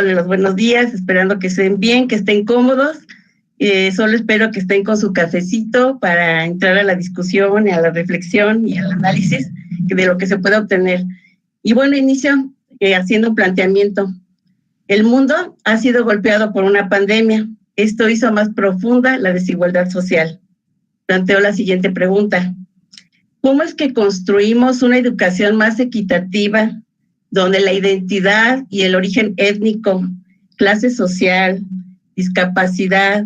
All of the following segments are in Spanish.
los buenos días, esperando que estén bien, que estén cómodos. Solo espero que estén con su cafecito para entrar a la discusión y a la reflexión y al análisis de lo que se puede obtener. Y bueno, inicio haciendo un planteamiento. El mundo ha sido golpeado por una pandemia. Esto hizo más profunda la desigualdad social. Planteo la siguiente pregunta. ¿Cómo es que construimos una educación más equitativa, donde la identidad y el origen étnico, clase social, discapacidad,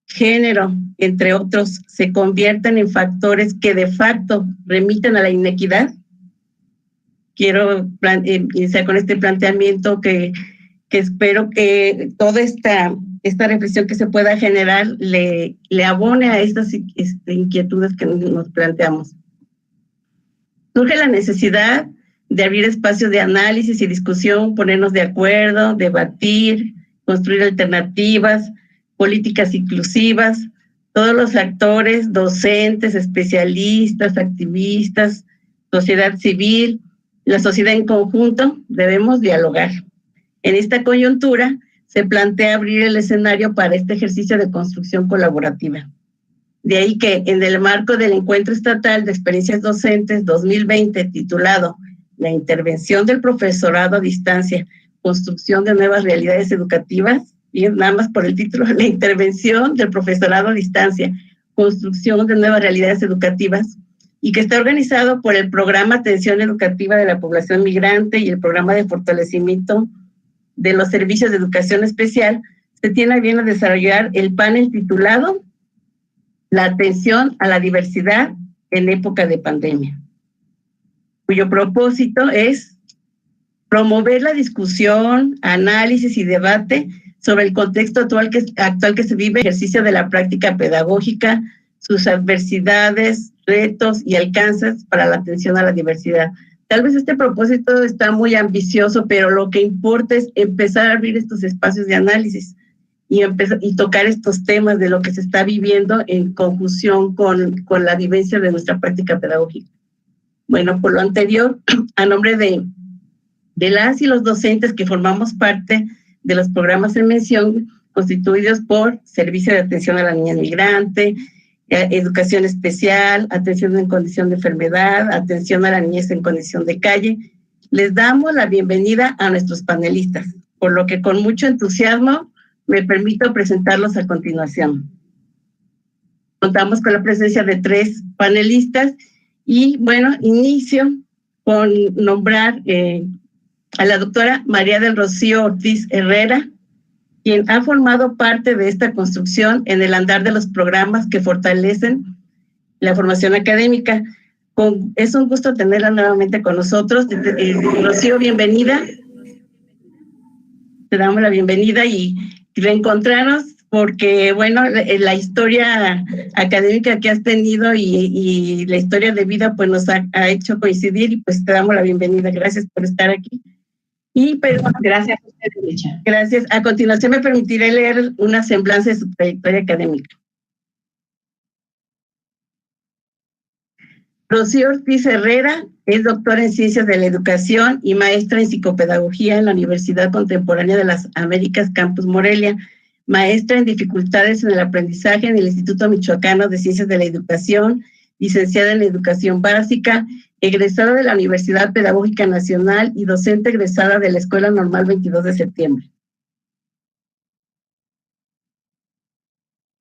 género, entre otros, se conviertan en factores que de facto remiten a la inequidad? Quiero iniciar con este planteamiento que espero que toda esta reflexión que se pueda generar le abone a estas inquietudes que nos planteamos. Surge la necesidad de abrir espacios de análisis y discusión, ponernos de acuerdo, debatir, construir alternativas, políticas inclusivas. Todos los actores, docentes, especialistas, activistas, sociedad civil, la sociedad en conjunto, debemos dialogar. En esta coyuntura se plantea abrir el escenario para este ejercicio de construcción colaborativa. De ahí que en el marco del Encuentro Estatal de Experiencias Docentes 2020, titulado La intervención del profesorado a distancia, construcción de nuevas realidades educativas, y nada más por el título, la intervención del profesorado a distancia, construcción de nuevas realidades educativas, y que está organizado por el Programa Atención Educativa de la Población Migrante y el Programa de Fortalecimiento de los Servicios de Educación Especial, se tiene a bien a desarrollar el panel titulado La atención a la diversidad en época de pandemia, cuyo propósito es promover la discusión, análisis y debate sobre el contexto actual que se vive, el ejercicio de la práctica pedagógica, sus adversidades, retos y alcances para la atención a la diversidad. Tal vez este propósito está muy ambicioso, pero lo que importa es empezar a abrir estos espacios de análisis y tocar estos temas de lo que se está viviendo en conjunción con la vivencia de nuestra práctica pedagógica. Bueno, por lo anterior, a nombre de las y los docentes que formamos parte de los programas en mención, constituidos por Servicio de Atención a la Niña Migrante, Educación Especial, Atención en Condición de Enfermedad, Atención a la Niñez en Condición de Calle, les damos la bienvenida a nuestros panelistas, por lo que con mucho entusiasmo me permito presentarlos a continuación. Contamos con la presencia de 3 panelistas y, bueno, inicio con nombrar a la doctora María del Rocío Ortiz Herrera, quien ha formado parte de esta construcción en el andar de los programas que fortalecen la formación académica. Es un gusto tenerla nuevamente con nosotros. Rocío, bienvenida. Te damos la bienvenida y reencontrarnos porque, bueno, la historia académica que has tenido y la historia de vida pues nos ha hecho coincidir y pues te damos la bienvenida. Gracias por estar aquí. Y pues, gracias a usted, Licha. Gracias. A continuación me permitiré leer una semblanza de su trayectoria académica. Rocío Ortiz Herrera es doctora en Ciencias de la Educación y maestra en Psicopedagogía en la Universidad Contemporánea de las Américas, Campus Morelia, maestra en Dificultades en el Aprendizaje en el Instituto Michoacano de Ciencias de la Educación, licenciada en Educación Básica, egresada de la Universidad Pedagógica Nacional y docente egresada de la Escuela Normal 22 de septiembre.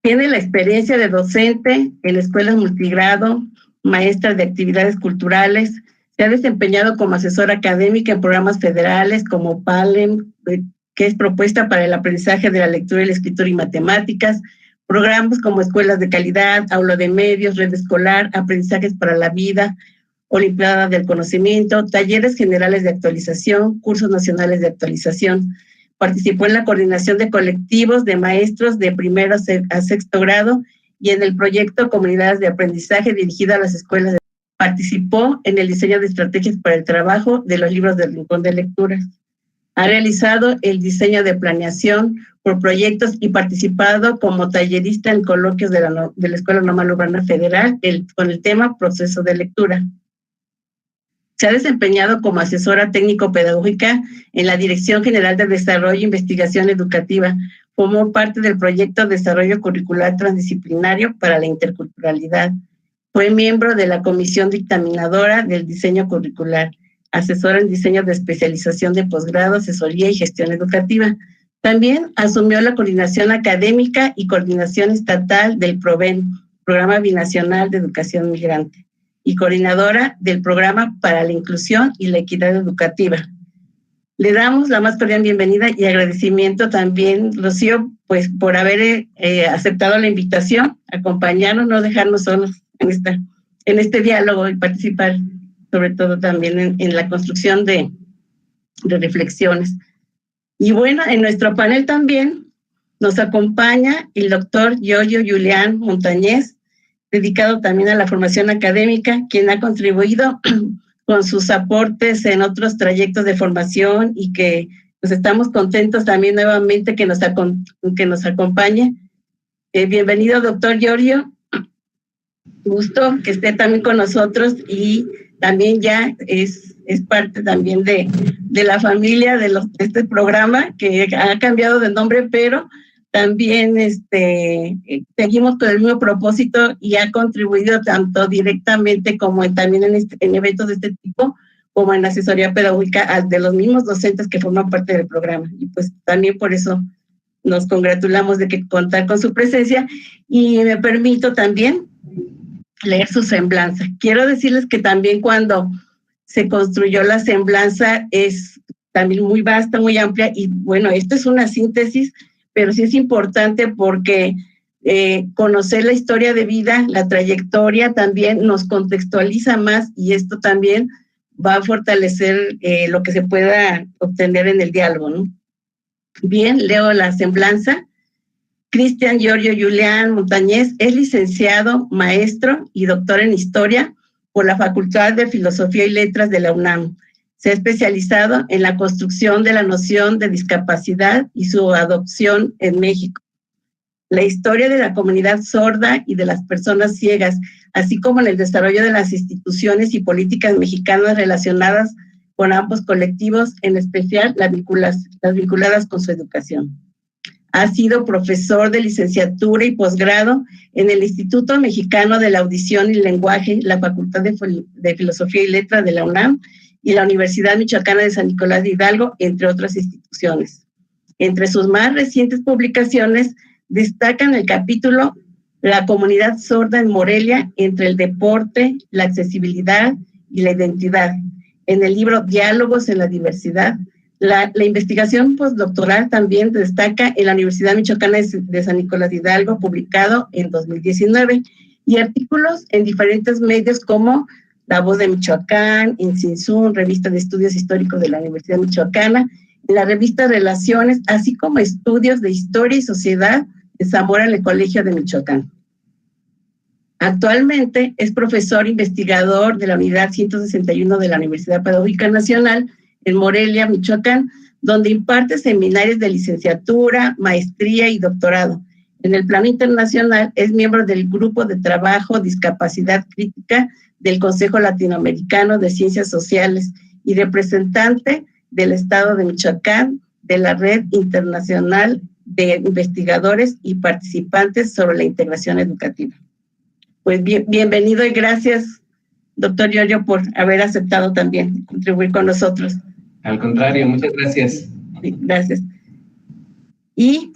Tiene la experiencia de docente en escuelas multigrado, maestra de actividades culturales, se ha desempeñado como asesora académica en programas federales como PALEM, que es Propuesta para el Aprendizaje de la Lectura y la Escritura y Matemáticas, programas como Escuelas de Calidad, Aula de Medios, Red Escolar, Aprendizajes para la Vida, Olimpiada del Conocimiento, talleres generales de actualización, cursos nacionales de actualización. Participó en la coordinación de colectivos de maestros de primero a sexto grado y en el proyecto Comunidades de Aprendizaje dirigido a las escuelas. Participó en el diseño de estrategias para el trabajo de los libros del Rincón de Lecturas. Ha realizado el diseño de planeación por proyectos y participado como tallerista en coloquios de la Escuela Normal Urbana Federal con el tema Proceso de Lectura. Se ha desempeñado como asesora técnico-pedagógica en la Dirección General de Desarrollo e Investigación Educativa. Formó parte del proyecto Desarrollo Curricular Transdisciplinario para la Interculturalidad. Fue miembro de la Comisión Dictaminadora del Diseño Curricular, asesora en diseño de especialización de posgrado, asesoría y gestión educativa. También asumió la coordinación académica y coordinación estatal del PROVEN, Programa Binacional de Educación Migrante, y coordinadora del Programa para la Inclusión y la Equidad Educativa. Le damos la más cordial bienvenida y agradecimiento también, Rocío, pues por haber aceptado la invitación, acompañarnos, no dejarnos solos en este diálogo y participar, sobre todo también en la construcción de reflexiones. Y bueno, en nuestro panel también nos acompaña el doctor Giorgio Julián Montañez, dedicado también a la formación académica, quien ha contribuido con sus aportes en otros trayectos de formación y que pues estamos contentos también nuevamente que nos acompañe. Bienvenido, doctor Giorgio. Gusto que esté también con nosotros y también ya es parte también de la familia de este programa que ha cambiado de nombre, pero también seguimos con el mismo propósito y ha contribuido tanto directamente como también en eventos de este tipo, como en asesoría pedagógica de los mismos docentes que forman parte del programa. Y pues también por eso nos congratulamos de que contar con su presencia y me permito también leer su semblanza. Quiero decirles que también cuando se construyó la semblanza es también muy vasta, muy amplia y bueno, esto es una síntesis, pero sí es importante porque conocer la historia de vida, la trayectoria también nos contextualiza más y esto también va a fortalecer lo que se pueda obtener en el diálogo, ¿no? Bien, leo la semblanza. Cristian Giorgio Julián Montañez es licenciado, maestro y doctor en Historia por la Facultad de Filosofía y Letras de la UNAM. Se ha especializado en la construcción de la noción de discapacidad y su adopción en México, la historia de la comunidad sorda y de las personas ciegas, así como en el desarrollo de las instituciones y políticas mexicanas relacionadas con ambos colectivos, en especial las vinculadas con su educación. Ha sido profesor de licenciatura y posgrado en el Instituto Mexicano de la Audición y Lenguaje, la Facultad de Filosofía y Letras de la UNAM y la Universidad Michoacana de San Nicolás de Hidalgo, entre otras instituciones. Entre sus más recientes publicaciones destacan el capítulo La comunidad sorda en Morelia entre el deporte, la accesibilidad y la identidad, en el libro Diálogos en la Diversidad. La investigación postdoctoral también destaca en la Universidad Michoacana de San Nicolás de Hidalgo, publicado en 2019, y artículos en diferentes medios como La Voz de Michoacán, Insinsun, Revista de Estudios Históricos de la Universidad Michoacana, en la revista Relaciones, así como estudios de Historia y Sociedad de Zamora en el Colegio de Michoacán. Actualmente es profesor investigador de la Unidad 161 de la Universidad Pedagógica Nacional en Morelia, Michoacán, donde imparte seminarios de licenciatura, maestría y doctorado. En el plano internacional es miembro del Grupo de Trabajo Discapacidad Crítica del Consejo Latinoamericano de Ciencias Sociales y representante del Estado de Michoacán de la Red Internacional de Investigadores y Participantes sobre la Integración Educativa. Pues bienvenido y gracias, doctor Giorgio, por haber aceptado también contribuir con nosotros. Al contrario, muchas gracias. Sí, gracias. Y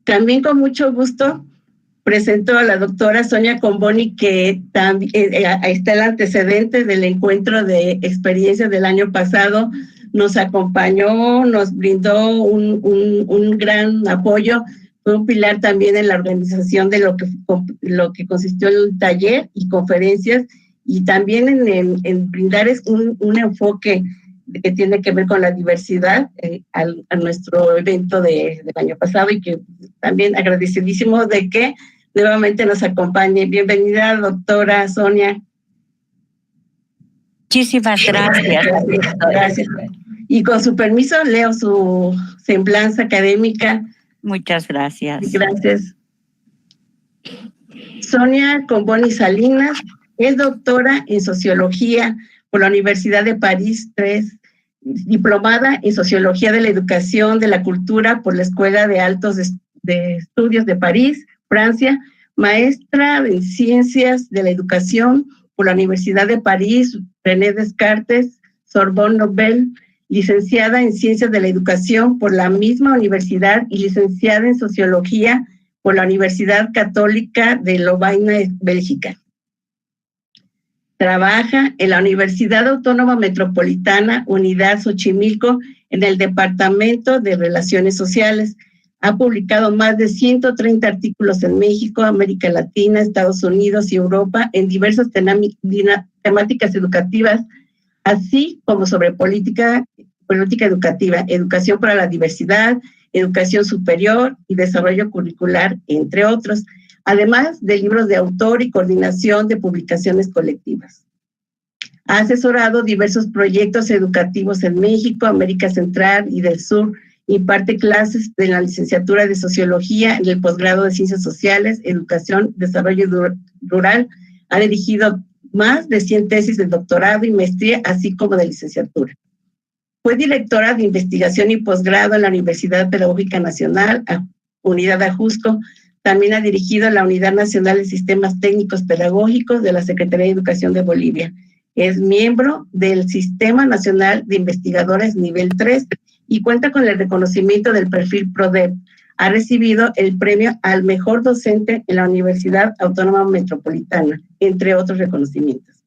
también con mucho gusto presento a la doctora Sonia Comboni, que también está el antecedente del encuentro de experiencias del año pasado. Nos acompañó, nos brindó un gran apoyo, fue un pilar también en la organización de lo que consistió el taller y conferencias, y también en brindar un enfoque que tiene que ver con la diversidad a nuestro evento del año pasado, y que también agradecidísimos de que nuevamente nos acompañe. Bienvenida, doctora Sonia. Muchísimas gracias. Gracias. Y con su permiso leo su semblanza académica. Muchas gracias. Gracias. Sonia Comboni Salinas es doctora en Sociología por la Universidad de París III, diplomada en Sociología de la Educación, de la Cultura por la Escuela de Altos de Estudios de París, Francia, maestra en Ciencias de la Educación por la Universidad de París, René Descartes, Sorbonne Nouvelle, licenciada en Ciencias de la Educación por la misma universidad y licenciada en Sociología por la Universidad Católica de Lovaina, Bélgica. Trabaja en la Universidad Autónoma Metropolitana, Unidad Xochimilco, en el Departamento de Relaciones Sociales. Ha publicado más de 130 artículos en México, América Latina, Estados Unidos y Europa en diversas temáticas educativas, así como sobre política educativa, educación para la diversidad, educación superior y desarrollo curricular, entre otros, además de libros de autor y coordinación de publicaciones colectivas. Ha asesorado diversos proyectos educativos en México, América Central y del Sur. Imparte clases de la licenciatura de Sociología, en el posgrado de Ciencias Sociales, Educación, Desarrollo Rural. Ha dirigido más de 100 tesis de doctorado y maestría, así como de licenciatura. Fue directora de investigación y posgrado en la Universidad Pedagógica Nacional, Unidad Ajusco. También ha dirigido la Unidad Nacional de Sistemas Técnicos Pedagógicos de la Secretaría de Educación de Bolivia. Es miembro del Sistema Nacional de Investigadores Nivel 3 y cuenta con el reconocimiento del perfil PRODEP. Ha recibido el premio al mejor docente en la Universidad Autónoma Metropolitana, entre otros reconocimientos.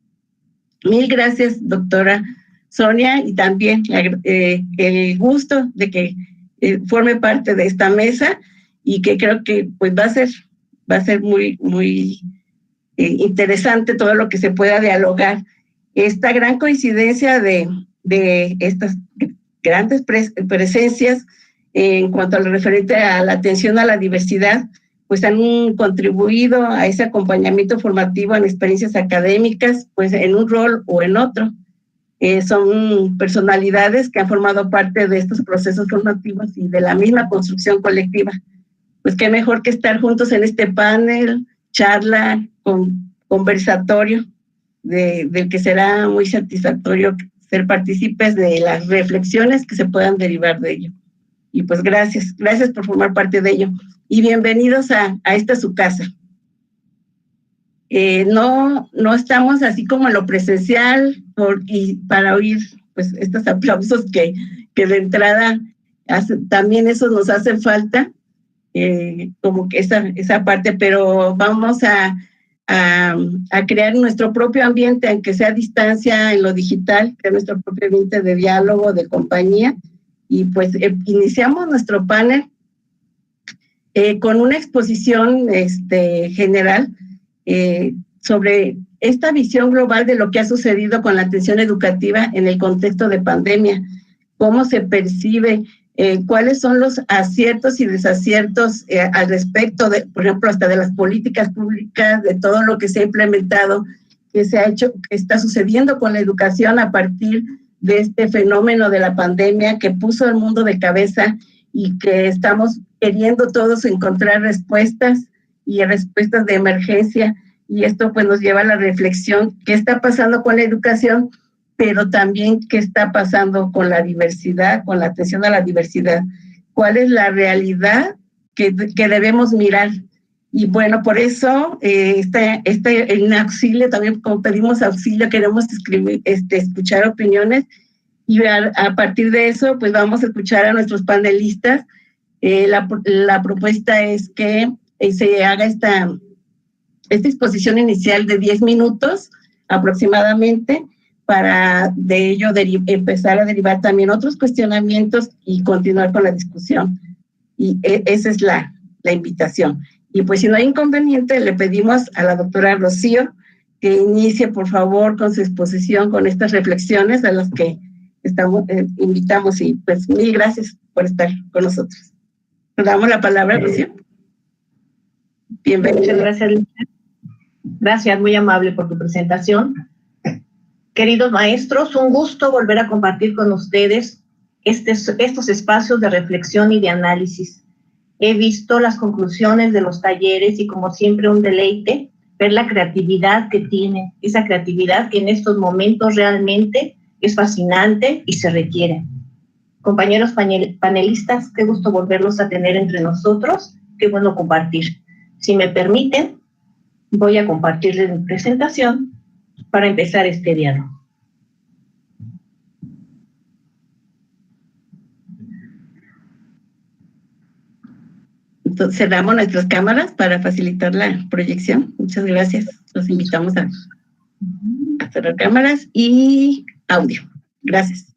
Mil gracias, doctora Sonia, y también el gusto de que forme parte de esta mesa y que creo que pues va a ser muy interesante todo lo que se pueda dialogar. Esta gran coincidencia de estas grandes presencias en cuanto a lo referente a la atención a la diversidad, pues han contribuido a ese acompañamiento formativo en experiencias académicas, pues en un rol o en otro. Son personalidades que han formado parte de estos procesos formativos y de la misma construcción colectiva. Pues qué mejor que estar juntos en este panel, charla, conversatorio, del que será muy satisfactorio ser partícipes de las reflexiones que se puedan derivar de ello. Y pues gracias por formar parte de ello. Y bienvenidos a esta su casa. No estamos así como en lo presencial y para oír pues estos aplausos que de entrada también eso nos hace falta, como que esa parte, pero vamos a crear nuestro propio ambiente, aunque sea a distancia en lo digital, crear nuestro propio ambiente de diálogo, de compañía, y pues iniciamos nuestro panel con una exposición general sobre esta visión global de lo que ha sucedido con la atención educativa en el contexto de pandemia, cómo se percibe, cuáles son los aciertos y desaciertos al respecto, por ejemplo, hasta de las políticas públicas, de todo lo que se ha implementado, que se ha hecho, que está sucediendo con la educación a partir de este fenómeno de la pandemia que puso el mundo de cabeza y que estamos queriendo todos encontrar respuestas y respuestas de emergencia. Y esto pues nos lleva a la reflexión, ¿qué está pasando con la educación? Pero también qué está pasando con la diversidad, con la atención a la diversidad. ¿Cuál es la realidad que debemos mirar? Y bueno, por eso en auxilio, también como pedimos auxilio, queremos escuchar opiniones y a partir de eso pues vamos a escuchar a nuestros panelistas. La propuesta es que se haga esta exposición inicial de 10 minutos aproximadamente, para de ello empezar a derivar también otros cuestionamientos y continuar con la discusión. Y esa es la invitación. Y pues si no hay inconveniente, le pedimos a la doctora Rocío que inicie, por favor, con su exposición, con estas reflexiones a las que invitamos. Y pues mil gracias por estar con nosotros. Le damos la palabra, Rocío. Bienvenida. Muchas gracias, Lina. Gracias, muy amable por tu presentación. Queridos maestros, un gusto volver a compartir con ustedes estos espacios de reflexión y de análisis. He visto las conclusiones de los talleres y como siempre un deleite ver la creatividad que tienen, esa creatividad que en estos momentos realmente es fascinante y se requiere. Compañeros panelistas, qué gusto volverlos a tener entre nosotros, qué bueno compartir. Si me permiten, voy a compartirles mi presentación para empezar este diálogo. Entonces, cerramos nuestras cámaras para facilitar la proyección. Muchas gracias. Los invitamos a cerrar cámaras y audio. Gracias.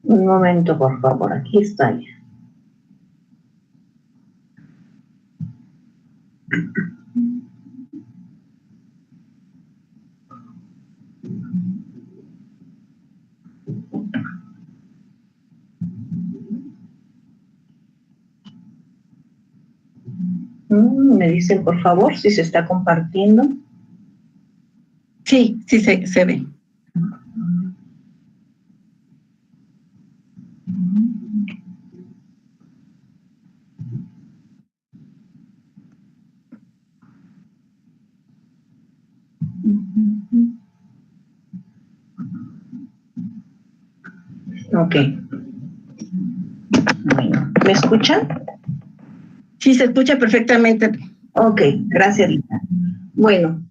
Un momento, por favor, aquí está ya. Me dicen, por favor, si se está compartiendo. Sí, sí se ve. Ok. Bueno, ¿me escuchan? Sí, se escucha perfectamente. Ok, gracias, Lita. Bueno,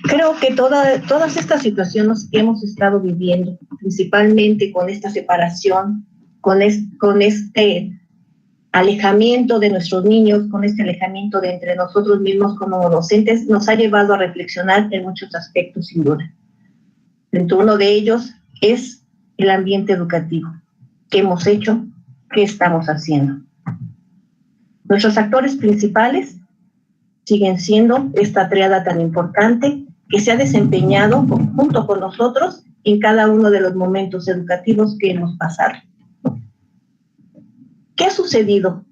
creo que todas estas situaciones que hemos estado viviendo, principalmente con esta separación, con este alejamiento de nuestros niños, con este alejamiento de entre nosotros mismos como docentes, nos ha llevado a reflexionar en muchos aspectos, sin duda. Entre uno de ellos es el ambiente educativo. ¿Qué hemos hecho? ¿Qué estamos haciendo? Nuestros actores principales siguen siendo esta triada tan importante que se ha desempeñado junto con nosotros en cada uno de los momentos educativos que hemos pasado. ¿Qué ha sucedido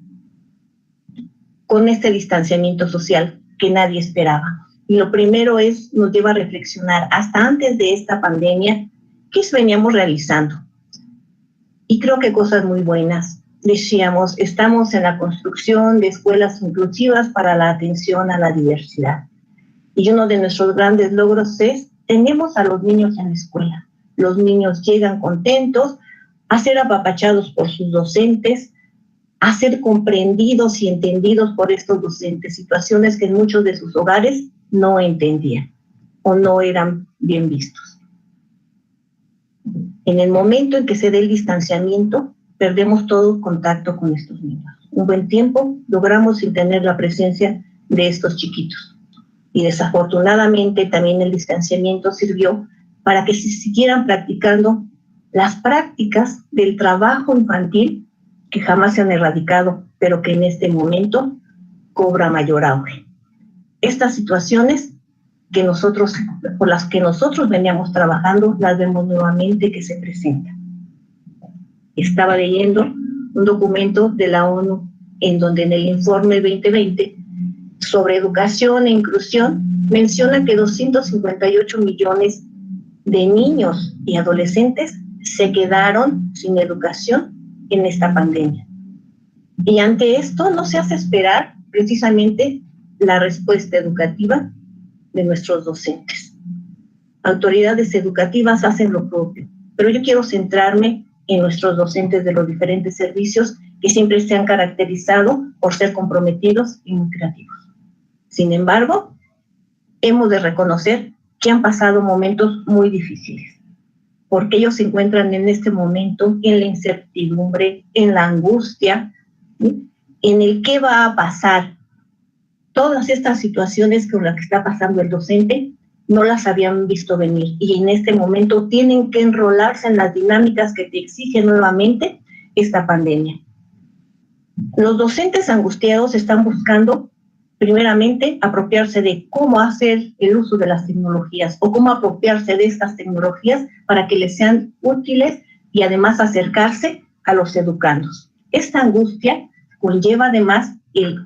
con este distanciamiento social que nadie esperaba? Y lo primero nos lleva a reflexionar, hasta antes de esta pandemia, ¿qué veníamos realizando? Y creo que cosas muy buenas. Decíamos, estamos en la construcción de escuelas inclusivas para la atención a la diversidad. Y uno de nuestros grandes logros es, tenemos a los niños en la escuela. Los niños llegan contentos a ser apapachados por sus docentes, a ser comprendidos y entendidos por estos docentes, situaciones que en muchos de sus hogares no entendían o no eran bien vistos. En el momento en que se dé el distanciamiento, perdemos todo contacto con estos niños. Un buen tiempo logramos sin tener la presencia de estos chiquitos. Y desafortunadamente también el distanciamiento sirvió para que se siguieran practicando las prácticas del trabajo infantil que jamás se han erradicado, pero que en este momento cobra mayor auge. Estas situaciones por las que nosotros veníamos trabajando, las vemos nuevamente que se presentan. Estaba leyendo un documento de la ONU en donde en el informe 2020 sobre educación e inclusión menciona que 258 millones de niños y adolescentes se quedaron sin educación en esta pandemia. Y ante esto no se hace esperar precisamente la respuesta educativa de nuestros docentes. Autoridades educativas hacen lo propio, pero yo quiero centrarme en nuestros docentes de los diferentes servicios que siempre se han caracterizado por ser comprometidos y muy creativos. Sin embargo, hemos de reconocer que han pasado momentos muy difíciles, porque ellos se encuentran en este momento en la incertidumbre, en la angustia, ¿sí? En el qué va a pasar. Todas estas situaciones con las que está pasando el docente no las habían visto venir y en este momento tienen que enrolarse en las dinámicas que te exige nuevamente esta pandemia. Los docentes angustiados están buscando primeramente apropiarse de cómo hacer el uso de las tecnologías o cómo apropiarse de estas tecnologías para que les sean útiles y además acercarse a los educandos. Esta angustia conlleva además el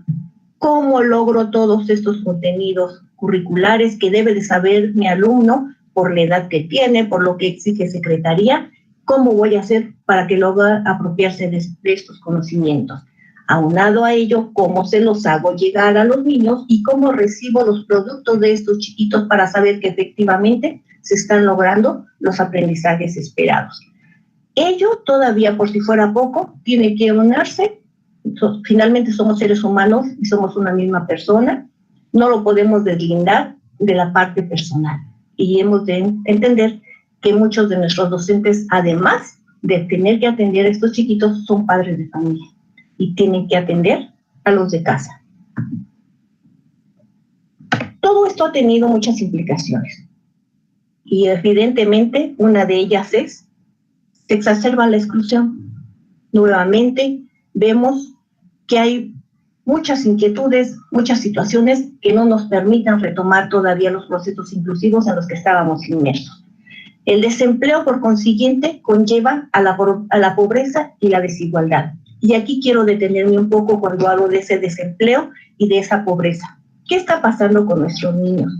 ¿Cómo logro todos estos contenidos curriculares que debe de saber mi alumno por la edad que tiene, por lo que exige Secretaría? ¿Cómo voy a hacer para que logre apropiarse de estos conocimientos? Aunado a ello, ¿cómo se los hago llegar a los niños y cómo recibo los productos de estos chiquitos para saber que efectivamente se están logrando los aprendizajes esperados? Ello todavía, por si fuera poco, tiene que unirse. Finalmente somos seres humanos y somos una misma persona. No lo podemos deslindar de la parte personal. Y hemos de entender que muchos de nuestros docentes, además de tener que atender a estos chiquitos, son padres de familia y tienen que atender a los de casa. Todo esto ha tenido muchas implicaciones. Y evidentemente una de ellas es, se exacerba la exclusión. Nuevamente vemos que hay muchas inquietudes, muchas situaciones que no nos permitan retomar todavía los procesos inclusivos en los que estábamos inmersos. El desempleo, por consiguiente, conlleva a la pobreza y la desigualdad. Y aquí quiero detenerme un poco cuando hablo de ese desempleo y de esa pobreza. ¿Qué está pasando con nuestros niños?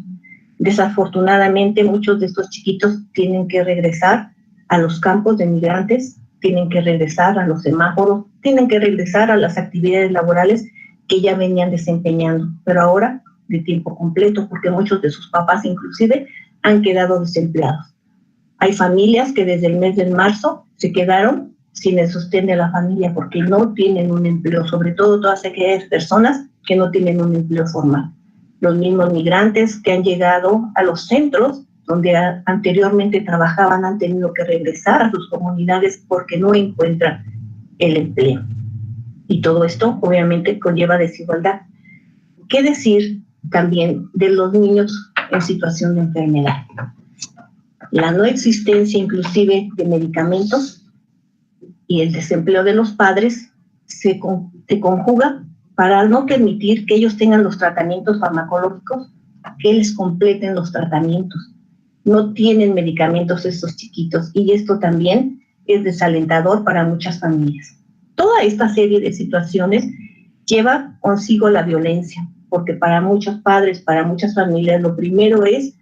Desafortunadamente, muchos de estos chiquitos tienen que regresar a los campos de migrantes, tienen que regresar a los semáforos, tienen que regresar a las actividades laborales que ya venían desempeñando, pero ahora de tiempo completo, porque muchos de sus papás inclusive han quedado desempleados. Hay familias que desde el mes de marzo se quedaron sin el sostén de la familia porque no tienen un empleo, sobre todo todas aquellas personas que no tienen un empleo formal. Los mismos migrantes que han llegado a los centros donde anteriormente trabajaban han tenido que regresar a sus comunidades porque no encuentran el empleo. Y todo esto obviamente conlleva desigualdad. ¿Qué decir también de los niños en situación de enfermedad? La no existencia inclusive de medicamentos y el desempleo de los padres se conjuga para no permitir que ellos tengan los tratamientos farmacológicos, que les completen los tratamientos. No tienen medicamentos estos chiquitos y esto también es desalentador para muchas familias. Toda esta serie de situaciones lleva consigo la violencia, porque para muchos padres, para muchas familias, lo primero es,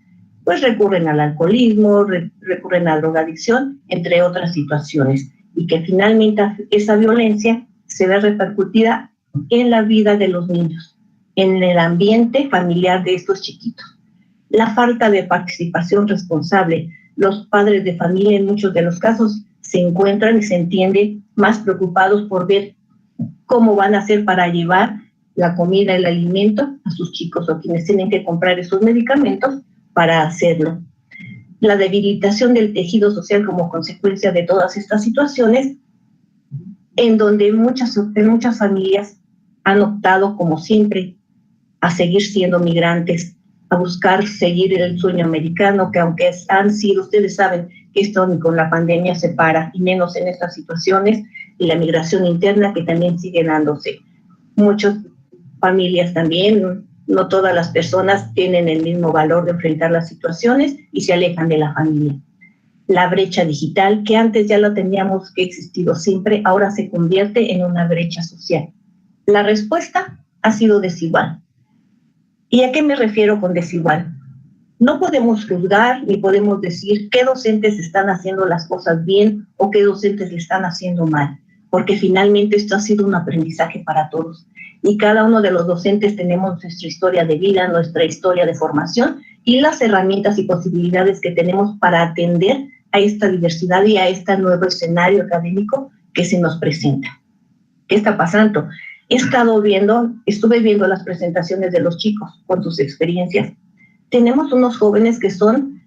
pues recurren al alcoholismo, recurren a la drogadicción, entre otras situaciones, y que finalmente esa violencia se ve repercutida en la vida de los niños, en el ambiente familiar de estos chiquitos. La falta de participación responsable. Los padres de familia en muchos de los casos se encuentran y se entiende más preocupados por ver cómo van a hacer para llevar la comida, el alimento a sus chicos o quienes tienen que comprar esos medicamentos para hacerlo. La debilitación del tejido social como consecuencia de todas estas situaciones, en donde en muchas familias han optado, como siempre, a seguir siendo migrantes, a buscar seguir el sueño americano, que aunque han sido, ustedes saben que esto ni con la pandemia se para, y menos en estas situaciones, y la migración interna que también sigue dándose. Muchas familias también, no todas las personas tienen el mismo valor de enfrentar las situaciones y se alejan de la familia. La brecha digital, que antes ya lo teníamos que existido siempre, ahora se convierte en una brecha social. La respuesta ha sido desigual. ¿Y a qué me refiero con desigual? No podemos juzgar ni podemos decir qué docentes están haciendo las cosas bien o qué docentes le están haciendo mal, porque finalmente esto ha sido un aprendizaje para todos. Y cada uno de los docentes tenemos nuestra historia de vida, nuestra historia de formación y las herramientas y posibilidades que tenemos para atender a esta diversidad y a este nuevo escenario académico que se nos presenta. ¿Qué está pasando? Estuve viendo las presentaciones de los chicos con sus experiencias. Tenemos unos jóvenes que son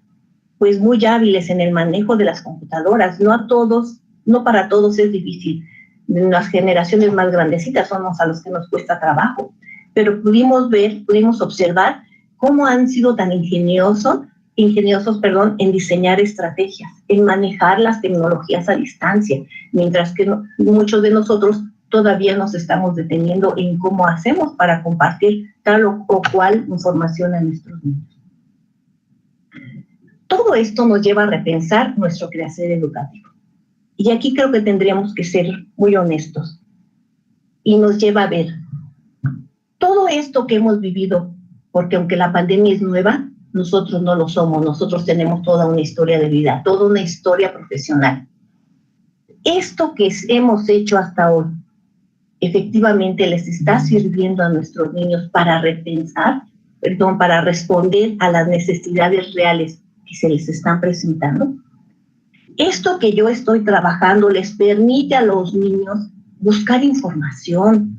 pues muy hábiles en el manejo de las computadoras. No para todos es difícil. Las generaciones más grandecitas somos a los que nos cuesta trabajo, pero pudimos observar cómo han sido tan ingeniosos en diseñar estrategias, en manejar las tecnologías a distancia, mientras que muchos de nosotros todavía nos estamos deteniendo en cómo hacemos para compartir tal o cual información a nuestros niños. Todo esto nos lleva a repensar nuestro quehacer educativo. Y aquí creo que tendríamos que ser muy honestos. Y nos lleva a ver Todo esto que hemos vivido, porque aunque la pandemia es nueva, nosotros no lo somos, nosotros tenemos toda una historia de vida, toda una historia profesional. Esto que hemos hecho hasta hoy, efectivamente les está sirviendo a nuestros niños para repensar, para responder a las necesidades reales que se les están presentando. Esto que yo estoy trabajando les permite a los niños buscar información.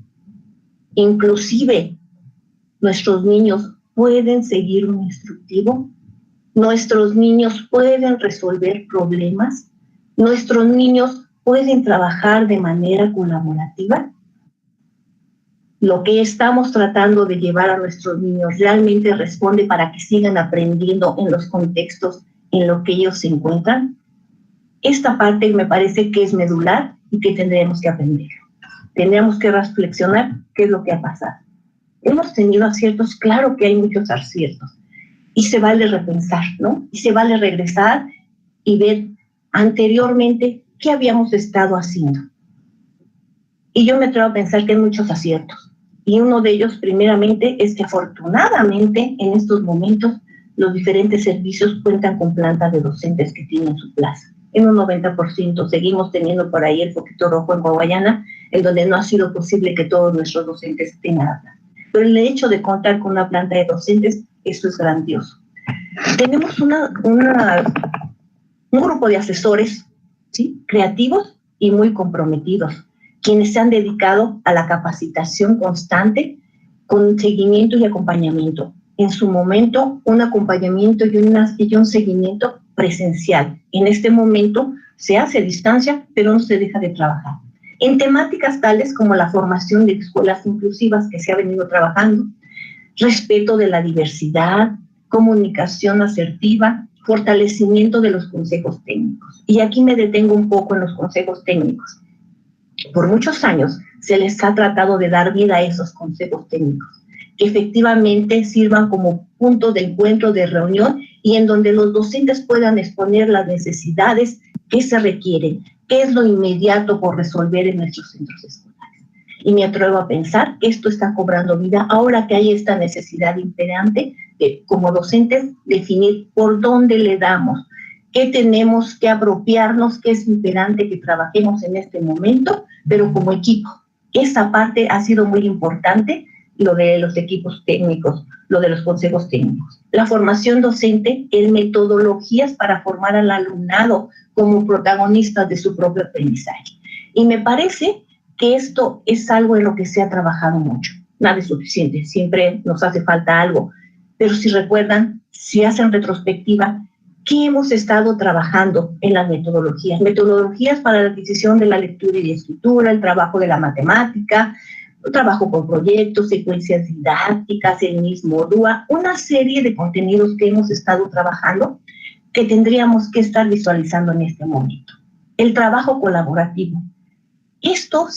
Inclusive, nuestros niños pueden seguir un instructivo, nuestros niños pueden resolver problemas, nuestros niños pueden trabajar de manera colaborativa. Lo que estamos tratando de llevar a nuestros niños realmente responde para que sigan aprendiendo en los contextos en los que ellos se encuentran. Esta parte me parece que es medular y que tendremos que aprender. Tendremos que reflexionar qué es lo que ha pasado. Hemos tenido aciertos, claro que hay muchos aciertos, y se vale repensar, ¿no? Y se vale regresar y ver anteriormente qué habíamos estado haciendo. Y yo me atrevo a pensar que hay muchos aciertos, y uno de ellos, primeramente, es que afortunadamente en estos momentos los diferentes servicios cuentan con plantas de docentes que tienen su plaza. En un 90% seguimos teniendo por ahí el foquito rojo en Guayana, en donde no ha sido posible que todos nuestros docentes tengan la planta. Pero el hecho de contar con una planta de docentes, eso es grandioso. Tenemos un grupo de asesores, ¿sí?, creativos y muy comprometidos, quienes se han dedicado a la capacitación constante con seguimiento y acompañamiento. En su momento, un acompañamiento y un seguimiento presencial. En este momento se hace a distancia, pero no se deja de trabajar. En temáticas tales como la formación de escuelas inclusivas que se ha venido trabajando, respeto de la diversidad, comunicación asertiva, fortalecimiento de los consejos técnicos. Y aquí me detengo un poco en los consejos técnicos. Por muchos años se les ha tratado de dar vida a esos consejos técnicos, que efectivamente sirvan como punto de encuentro, de reunión, y en donde los docentes puedan exponer las necesidades que se requieren, qué es lo inmediato por resolver en nuestros centros escolares. Y me atrevo a pensar que esto está cobrando vida ahora que hay esta necesidad imperante de, como docentes, definir por dónde le damos, qué tenemos que apropiarnos, qué es imperante que trabajemos en este momento, pero como equipo. Esa parte ha sido muy importante, lo de los equipos técnicos, lo de los consejos técnicos. La formación docente en metodologías para formar al alumnado como protagonistas de su propio aprendizaje. Y me parece que esto es algo en lo que se ha trabajado mucho. Nada es suficiente, siempre nos hace falta algo. Pero si recuerdan, si hacen retrospectiva, ¿qué hemos estado trabajando en las metodologías? Metodologías para la adquisición de la lectura y escritura, el trabajo de la matemática, el trabajo con proyectos, secuencias didácticas, el mismo DUA, una serie de contenidos que hemos estado trabajando que tendríamos que estar visualizando en este momento. El trabajo colaborativo. Esto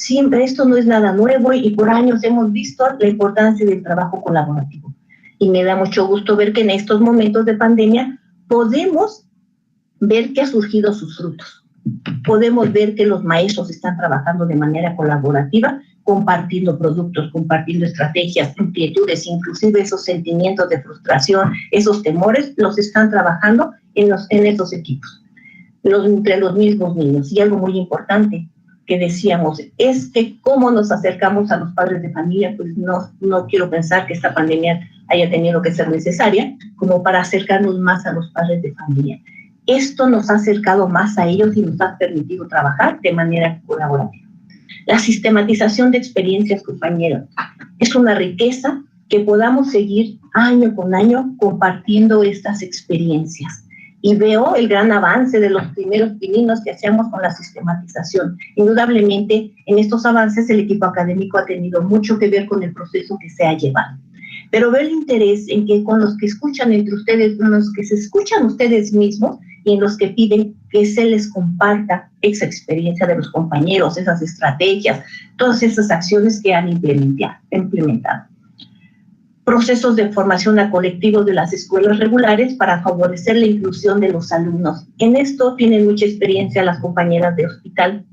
no es nada nuevo y por años hemos visto la importancia del trabajo colaborativo. Y me da mucho gusto ver que en estos momentos de pandemia podemos ver que ha surgido sus frutos. Podemos ver que los maestros están trabajando de manera colaborativa, compartiendo productos, compartiendo estrategias, inquietudes, inclusive esos sentimientos de frustración, esos temores, los están trabajando en esos equipos, entre los mismos niños. Y algo muy importante que decíamos es que cómo nos acercamos a los padres de familia, pues no quiero pensar que esta pandemia haya tenido que ser necesaria como para acercarnos más a los padres de familia. Esto nos ha acercado más a ellos y nos ha permitido trabajar de manera colaborativa. La sistematización de experiencias, compañeros, es una riqueza que podamos seguir año con año compartiendo estas experiencias. Y veo el gran avance de los primeros pininos que hacíamos con la sistematización. Indudablemente, en estos avances el equipo académico ha tenido mucho que ver con el proceso que se ha llevado. Pero veo el interés en que con los que escuchan entre ustedes, con los que se escuchan ustedes mismos y en los que piden que se les comparta esa experiencia de los compañeros, esas estrategias, todas esas acciones que han implementado. Procesos de formación a colectivos de las escuelas regulares para favorecer la inclusión de los alumnos. En esto tienen mucha experiencia las compañeras de hospital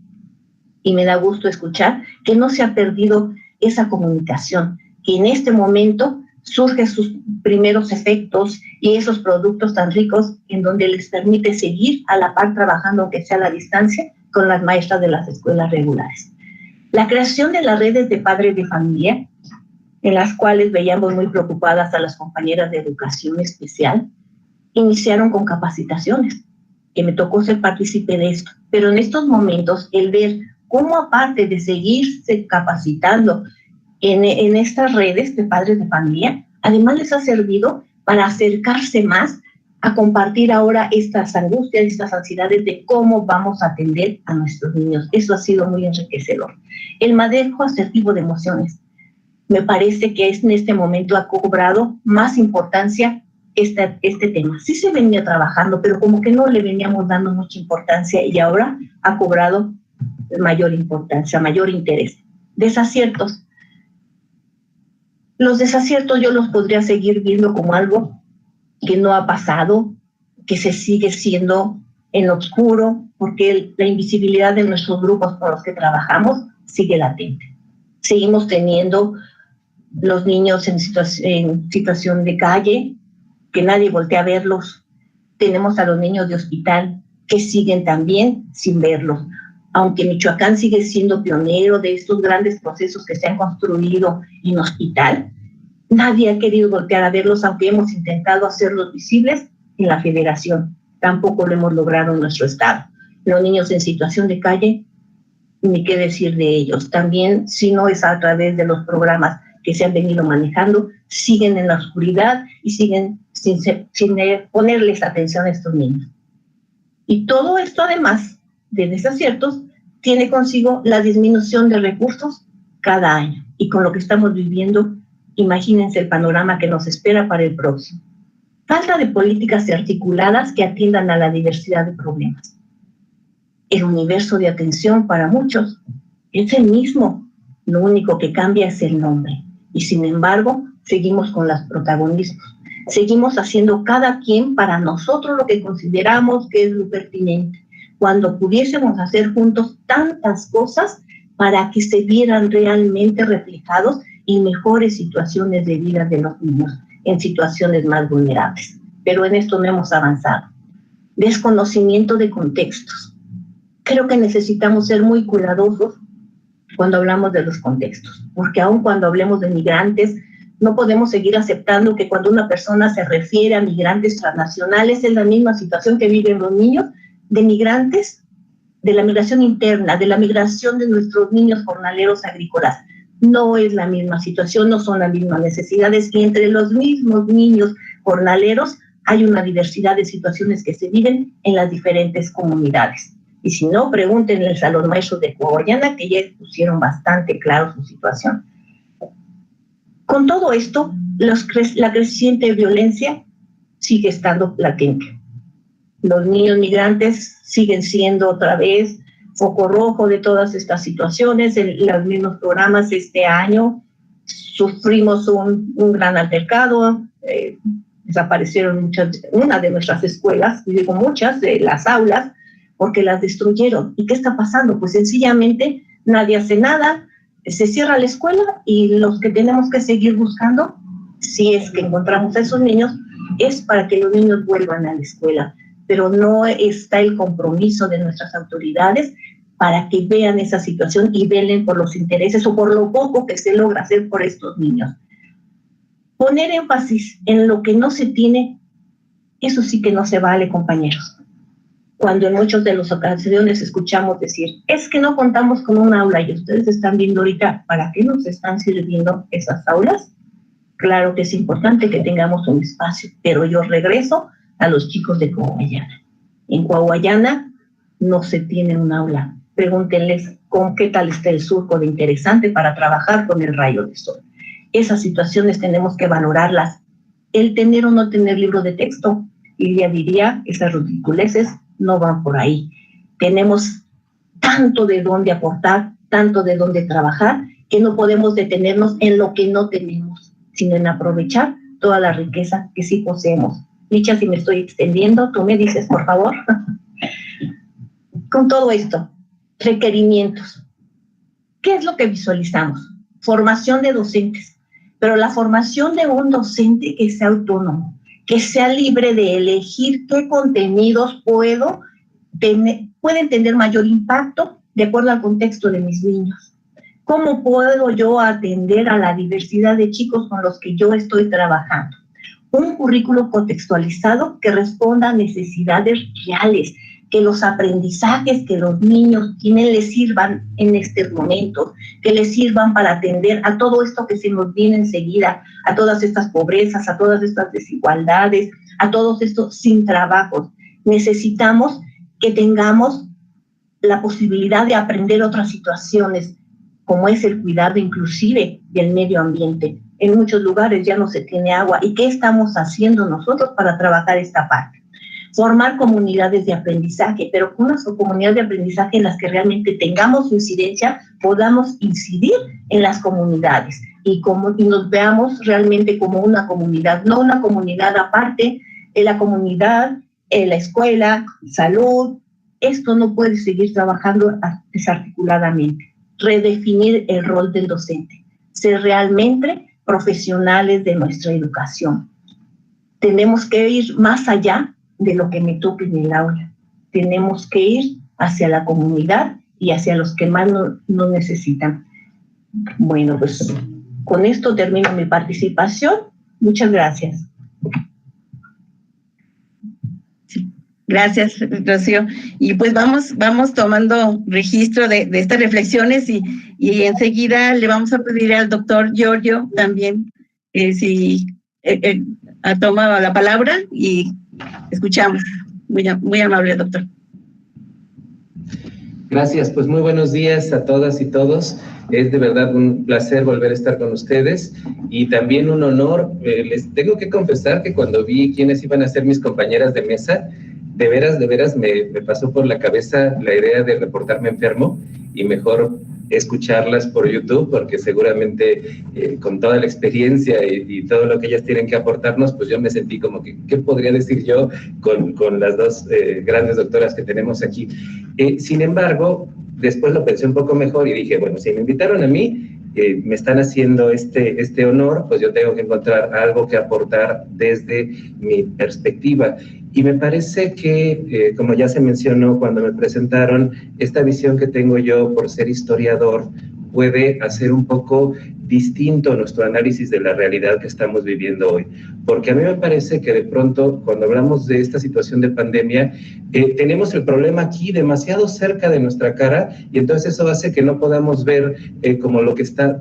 y me da gusto escuchar que no se ha perdido esa comunicación, que en este momento surgen sus primeros efectos y esos productos tan ricos en donde les permite seguir a la par trabajando, aunque sea a la distancia, con las maestras de las escuelas regulares. La creación de las redes de padres de familia, en las cuales veíamos muy preocupadas a las compañeras de educación especial, iniciaron con capacitaciones, que me tocó ser partícipe de esto. Pero en estos momentos, el ver cómo aparte de seguirse capacitando en estas redes de padres de familia, además les ha servido para acercarse más a compartir ahora estas angustias, estas ansiedades de cómo vamos a atender a nuestros niños. Eso ha sido muy enriquecedor. El manejo asertivo de emociones. Me parece que en este momento ha cobrado más importancia este tema. Sí se venía trabajando, pero como que no le veníamos dando mucha importancia y ahora ha cobrado mayor importancia, mayor interés. Desaciertos. Los desaciertos yo los podría seguir viendo como algo que no ha pasado, que se sigue siendo en oscuro, porque la invisibilidad de nuestros grupos con los que trabajamos sigue latente. Seguimos teniendo los niños en situación de calle, que nadie voltea a verlos. Tenemos a los niños de hospital que siguen también sin verlos. Aunque Michoacán sigue siendo pionero de estos grandes procesos que se han construido en hospital, nadie ha querido voltear a verlos, aunque hemos intentado hacerlos visibles en la federación. Tampoco lo hemos logrado en nuestro estado. Los niños en situación de calle, ni qué decir de ellos. También, si no es a través de los programas que se han venido manejando, siguen en la oscuridad y siguen sin ponerles atención a estos niños. Y todo esto, además de desaciertos, tiene consigo la disminución de recursos cada año. Y con lo que estamos viviendo, imagínense el panorama que nos espera para el próximo. Falta de políticas articuladas que atiendan a la diversidad de problemas. El universo de atención para muchos es el mismo, lo único que cambia es el nombre. Y sin embargo, seguimos con los protagonismos. Seguimos haciendo cada quien para nosotros lo que consideramos que es lo pertinente, cuando pudiésemos hacer juntos tantas cosas para que se vieran realmente reflejados en mejores situaciones de vida de los niños, en situaciones más vulnerables. Pero en esto no hemos avanzado. Desconocimiento de contextos. Creo que necesitamos ser muy cuidadosos cuando hablamos de los contextos, porque aun cuando hablemos de migrantes, no podemos seguir aceptando que cuando una persona se refiere a migrantes transnacionales es la misma situación que viven los niños de migrantes, de la migración interna, de la migración de nuestros niños jornaleros agrícolas. No es la misma situación, no son las mismas necesidades, y entre los mismos niños jornaleros hay una diversidad de situaciones que se viven en las diferentes comunidades. Y si no, pregúntenles a los maestros de Coahuayana, que ya pusieron bastante claro su situación. Con todo esto, la creciente violencia sigue estando latente. Los niños migrantes siguen siendo otra vez foco rojo de todas estas situaciones. En los mismos programas este año sufrimos un gran altercado, desaparecieron una de nuestras escuelas, digo muchas, de las aulas, porque las destruyeron. ¿Y qué está pasando? Pues sencillamente nadie hace nada, se cierra la escuela y los que tenemos que seguir buscando, si es que encontramos a esos niños, es para que los niños vuelvan a la escuela. Pero no está el compromiso de nuestras autoridades para que vean esa situación y velen por los intereses o por lo poco que se logra hacer por estos niños. Poner énfasis en lo que no se tiene, eso sí que no se vale, compañeros. Cuando en muchas de las ocasiones escuchamos decir, es que no contamos con un aula, y ustedes están viendo ahorita, ¿para qué nos están sirviendo esas aulas? Claro que es importante que tengamos un espacio, pero yo regreso a los chicos de Coahuayana. En Coahuayana no se tiene un aula. Pregúntenles con qué tal está el surco de interesante para trabajar con el rayo de sol. Esas situaciones tenemos que valorarlas. El tener o no tener libro de texto, y ya diría, esas ridiculeces no van por ahí. Tenemos tanto de dónde aportar, tanto de dónde trabajar, que no podemos detenernos en lo que no tenemos, sino en aprovechar toda la riqueza que sí poseemos. Licha, si me estoy extendiendo, tú me dices, por favor. Con todo esto, requerimientos. ¿Qué es lo que visualizamos? Formación de docentes. pero la formación de un docente que sea autónomo, que sea libre de elegir qué contenidos pueden tener mayor impacto de acuerdo al contexto de mis niños. ¿Cómo puedo yo atender a la diversidad de chicos con los que yo estoy trabajando? Un currículo contextualizado que responda a necesidades reales, que los aprendizajes que los niños tienen les sirvan en estos momentos, que les sirvan para atender a todo esto que se nos viene enseguida, a todas estas pobrezas, a todas estas desigualdades, a todos estos sin trabajos. Necesitamos que tengamos la posibilidad de aprender otras situaciones, como es el cuidado inclusive del medio ambiente. En muchos lugares ya no se tiene agua. ¿Y qué estamos haciendo nosotros para trabajar esta parte? Formar comunidades de aprendizaje, pero unas comunidades de aprendizaje en las que realmente tengamos incidencia, podamos incidir en las comunidades y nos veamos realmente como una comunidad, no una comunidad aparte, la comunidad, la escuela, salud. Esto no puede seguir trabajando desarticuladamente. Redefinir el rol del docente, ser realmente profesionales de nuestra educación. Tenemos que ir más allá de lo que me toque en el aula. Tenemos que ir hacia la comunidad y hacia los que más no necesitan. Bueno, pues con esto termino mi participación. Muchas gracias. Gracias, Rocío. Y pues vamos tomando registro de estas reflexiones y enseguida le vamos a pedir al doctor Giorgio también si toma la palabra y escuchamos. Muy amable, doctor. Gracias, pues muy buenos días a todas y todos. Es de verdad un placer volver a estar con ustedes y también un honor. Les tengo que confesar que cuando vi quiénes iban a ser mis compañeras de mesa, de veras me pasó por la cabeza la idea de reportarme enfermo y mejor escucharlas por YouTube, porque seguramente con toda la experiencia y todo lo que ellas tienen que aportarnos, pues yo me sentí como que, ¿qué podría decir yo con las dos grandes doctoras que tenemos aquí? Sin embargo, después lo pensé un poco mejor y dije, bueno, si me invitaron a mí, me están haciendo este honor, pues yo tengo que encontrar algo que aportar desde mi perspectiva. Y me parece que, como ya se mencionó cuando me presentaron, esta visión que tengo yo por ser historiador puede hacer un poco distinto nuestro análisis de la realidad que estamos viviendo hoy. Porque a mí me parece que de pronto, cuando hablamos de esta situación de pandemia, tenemos el problema aquí demasiado cerca de nuestra cara y entonces eso hace que no podamos ver como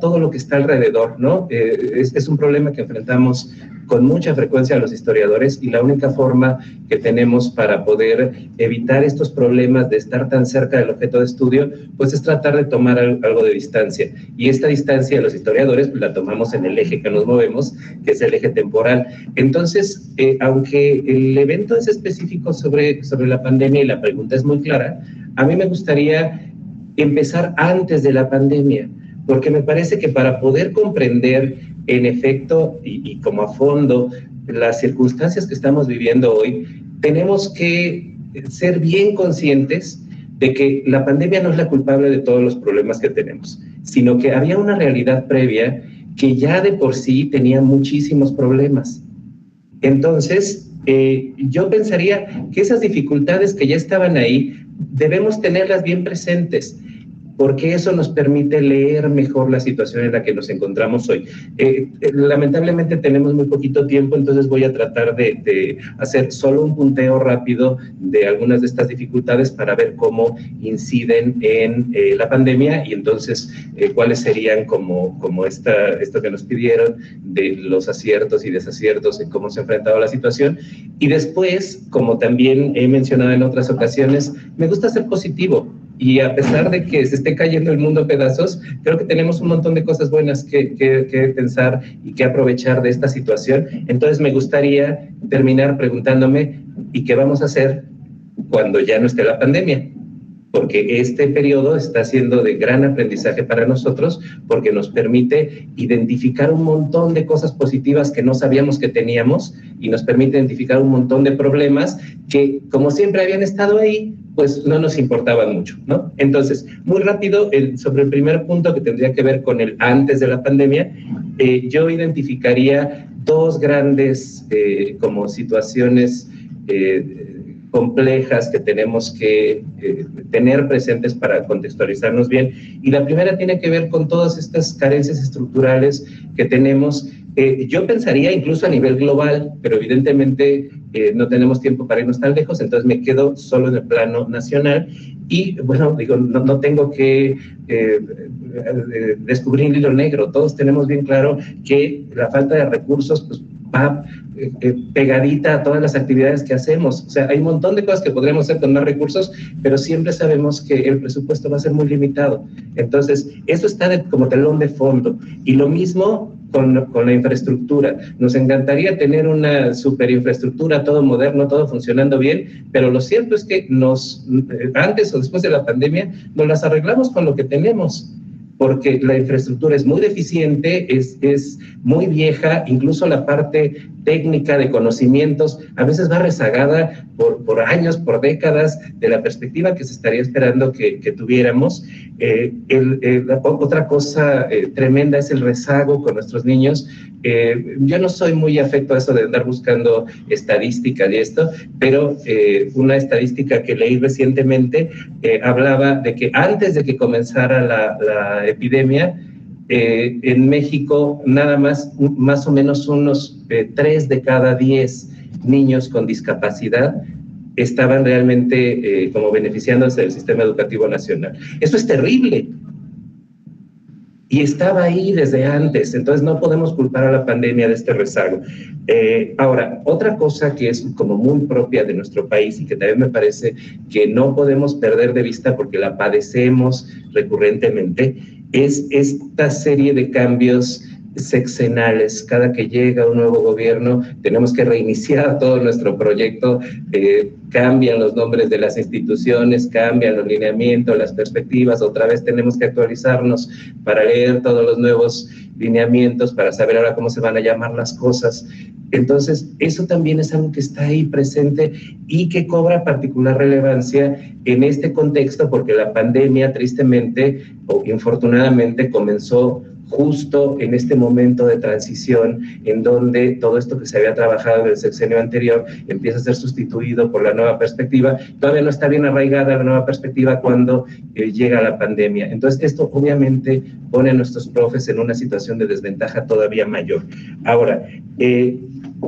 todo lo que está alrededor, ¿no? Es un problema que enfrentamos con mucha frecuencia a los historiadores y la única forma que tenemos para poder evitar estos problemas de estar tan cerca del objeto de estudio, pues es tratar de tomar algo de distancia. Y esta distancia de los historiadores pues la tomamos en el eje que nos movemos, que es el eje temporal. Entonces, aunque el evento es específico sobre la pandemia y la pregunta es muy clara, a mí me gustaría empezar antes de la pandemia, porque me parece que para poder comprender en efecto y como a fondo las circunstancias que estamos viviendo hoy, tenemos que ser bien conscientes de que la pandemia no es la culpable de todos los problemas que tenemos, sino que había una realidad previa que ya de por sí tenía muchísimos problemas. Entonces, yo pensaría que esas dificultades que ya estaban ahí, debemos tenerlas bien presentes, porque eso nos permite leer mejor la situación en la que nos encontramos hoy. Lamentablemente tenemos muy poquito tiempo, entonces voy a tratar de hacer solo un punteo rápido de algunas de estas dificultades para ver cómo inciden en la pandemia y entonces cuáles serían como esto que nos pidieron de los aciertos y desaciertos en cómo se ha enfrentado la situación. Y después, como también he mencionado en otras ocasiones, me gusta ser positivo. Y a pesar de que se esté cayendo el mundo a pedazos, creo que tenemos un montón de cosas buenas que pensar y que aprovechar de esta situación. Entonces me gustaría terminar preguntándome, ¿y qué vamos a hacer cuando ya no esté la pandemia? Porque este periodo está siendo de gran aprendizaje para nosotros, porque nos permite identificar un montón de cosas positivas que no sabíamos que teníamos y nos permite identificar un montón de problemas que, como siempre habían estado ahí, pues no nos importaban mucho, ¿no? Entonces, muy rápido, sobre el primer punto que tendría que ver con el antes de la pandemia, yo identificaría dos grandes como situaciones complejas que tenemos que tener presentes para contextualizarnos bien. Y la primera tiene que ver con todas estas carencias estructurales que tenemos. Yo pensaría incluso a nivel global, pero evidentemente no tenemos tiempo para irnos tan lejos, entonces me quedo solo en el plano nacional. Y bueno, digo, no tengo que descubrir el hilo negro. Todos tenemos bien claro que la falta de recursos pues, va pegadita a todas las actividades que hacemos. O sea, hay un montón de cosas que podremos hacer con más recursos, pero siempre sabemos que el presupuesto va a ser muy limitado. Entonces, eso está como telón de fondo. Y lo mismo con la infraestructura. Nos encantaría tener una super infraestructura, todo moderno, todo funcionando bien, pero lo cierto es que antes o después de la pandemia, nos las arreglamos con lo que tenemos, porque la infraestructura es muy deficiente, es muy vieja, incluso la parte técnica de conocimientos a veces va rezagada por años, por décadas, de la perspectiva que se estaría esperando que tuviéramos. Otra cosa tremenda es el rezago con nuestros niños. Yo no soy muy afecto a eso de andar buscando estadísticas y esto, pero una estadística que leí recientemente hablaba de que antes de que comenzara la epidemia, en México nada más o menos unos 3 de cada 10 niños con discapacidad estaban realmente como beneficiándose del sistema educativo nacional. Eso es terrible. Y estaba ahí desde antes, entonces no podemos culpar a la pandemia de este rezago. Ahora, otra cosa que es como muy propia de nuestro país y que también me parece que no podemos perder de vista porque la padecemos recurrentemente, es esta serie de cambios sexenales. Cada que llega un nuevo gobierno tenemos que reiniciar todo nuestro proyecto, cambian los nombres de las instituciones, cambian los lineamientos, las perspectivas, otra vez tenemos que actualizarnos para leer todos los nuevos lineamientos, para saber ahora cómo se van a llamar las cosas. Entonces, eso también es algo que está ahí presente y que cobra particular relevancia en este contexto, porque la pandemia, tristemente o infortunadamente, comenzó justo en este momento de transición en donde todo esto que se había trabajado en el sexenio anterior empieza a ser sustituido por la nueva perspectiva. Todavía no está bien arraigada la nueva perspectiva cuando llega la pandemia. Entonces, esto obviamente pone a nuestros profes en una situación de desventaja todavía mayor. Ahora,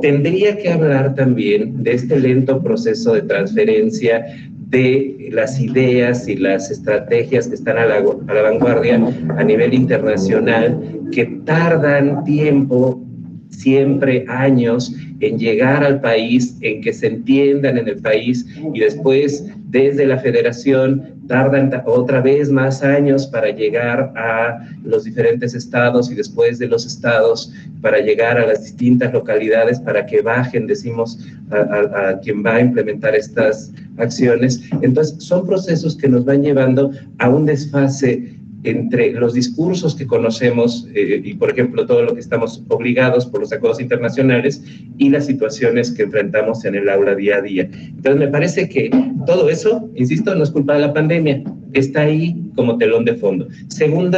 tendría que hablar también de este lento proceso de transferencia de las ideas y las estrategias que están a la vanguardia a nivel internacional, que tardan tiempo, siempre años, en llegar al país, en que se entiendan en el país, y después desde la federación tardan otra vez más años para llegar a los diferentes estados y después de los estados para llegar a las distintas localidades para que bajen, decimos, a quien va a implementar estas acciones. Entonces, son procesos que nos van llevando a un desfase entre los discursos que conocemos y, por ejemplo, todo lo que estamos obligados por los acuerdos internacionales y las situaciones que enfrentamos en el aula día a día. Entonces, me parece que todo eso, insisto, no es culpa de la pandemia, está ahí como telón de fondo. Segundo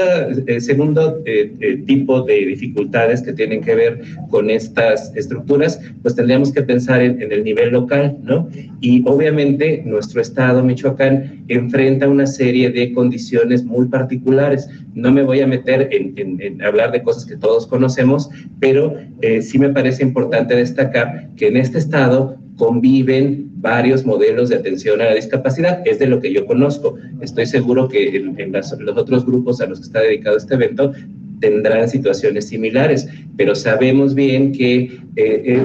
tipo de dificultades que tienen que ver con estas estructuras, pues tendríamos que pensar en el nivel local, ¿no? Y obviamente nuestro estado, Michoacán, enfrenta una serie de condiciones muy particulares. No me voy a meter en hablar de cosas que todos conocemos, pero sí me parece importante destacar que en este estado conviven varios modelos de atención a la discapacidad, es de lo que yo conozco. Estoy seguro que en los otros grupos a los que está dedicado este evento tendrán situaciones similares, pero sabemos bien que,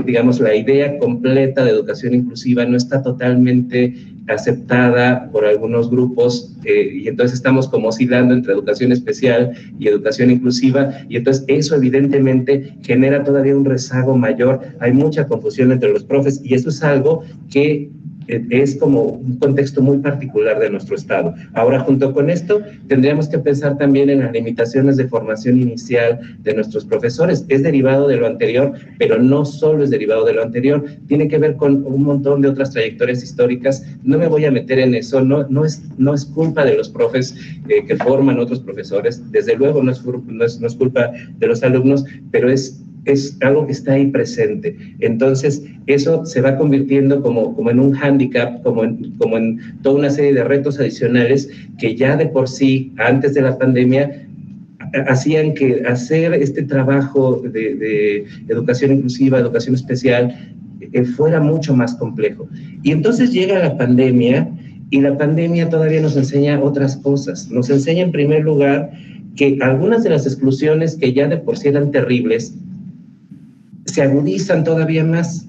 digamos, la idea completa de educación inclusiva no está totalmente aceptada por algunos grupos y entonces estamos como oscilando entre educación especial y educación inclusiva y entonces eso evidentemente genera todavía un rezago mayor, hay mucha confusión entre los profes y eso es algo que es como un contexto muy particular de nuestro estado. Ahora, junto con esto, tendríamos que pensar también en las limitaciones de formación inicial de nuestros profesores. Es derivado de lo anterior, pero no solo es derivado de lo anterior, tiene que ver con un montón de otras trayectorias históricas. No me voy a meter en eso, no es culpa de los profes que forman otros profesores, desde luego no es culpa de los alumnos, pero es algo que está ahí presente. Entonces, eso se va convirtiendo como en un hándicap, como en toda una serie de retos adicionales que ya de por sí, antes de la pandemia, hacían que hacer este trabajo de educación inclusiva, educación especial, fuera mucho más complejo. Y entonces llega la pandemia, y la pandemia todavía nos enseña otras cosas. Nos enseña, en primer lugar, que algunas de las exclusiones que ya de por sí eran terribles, se agudizan todavía más,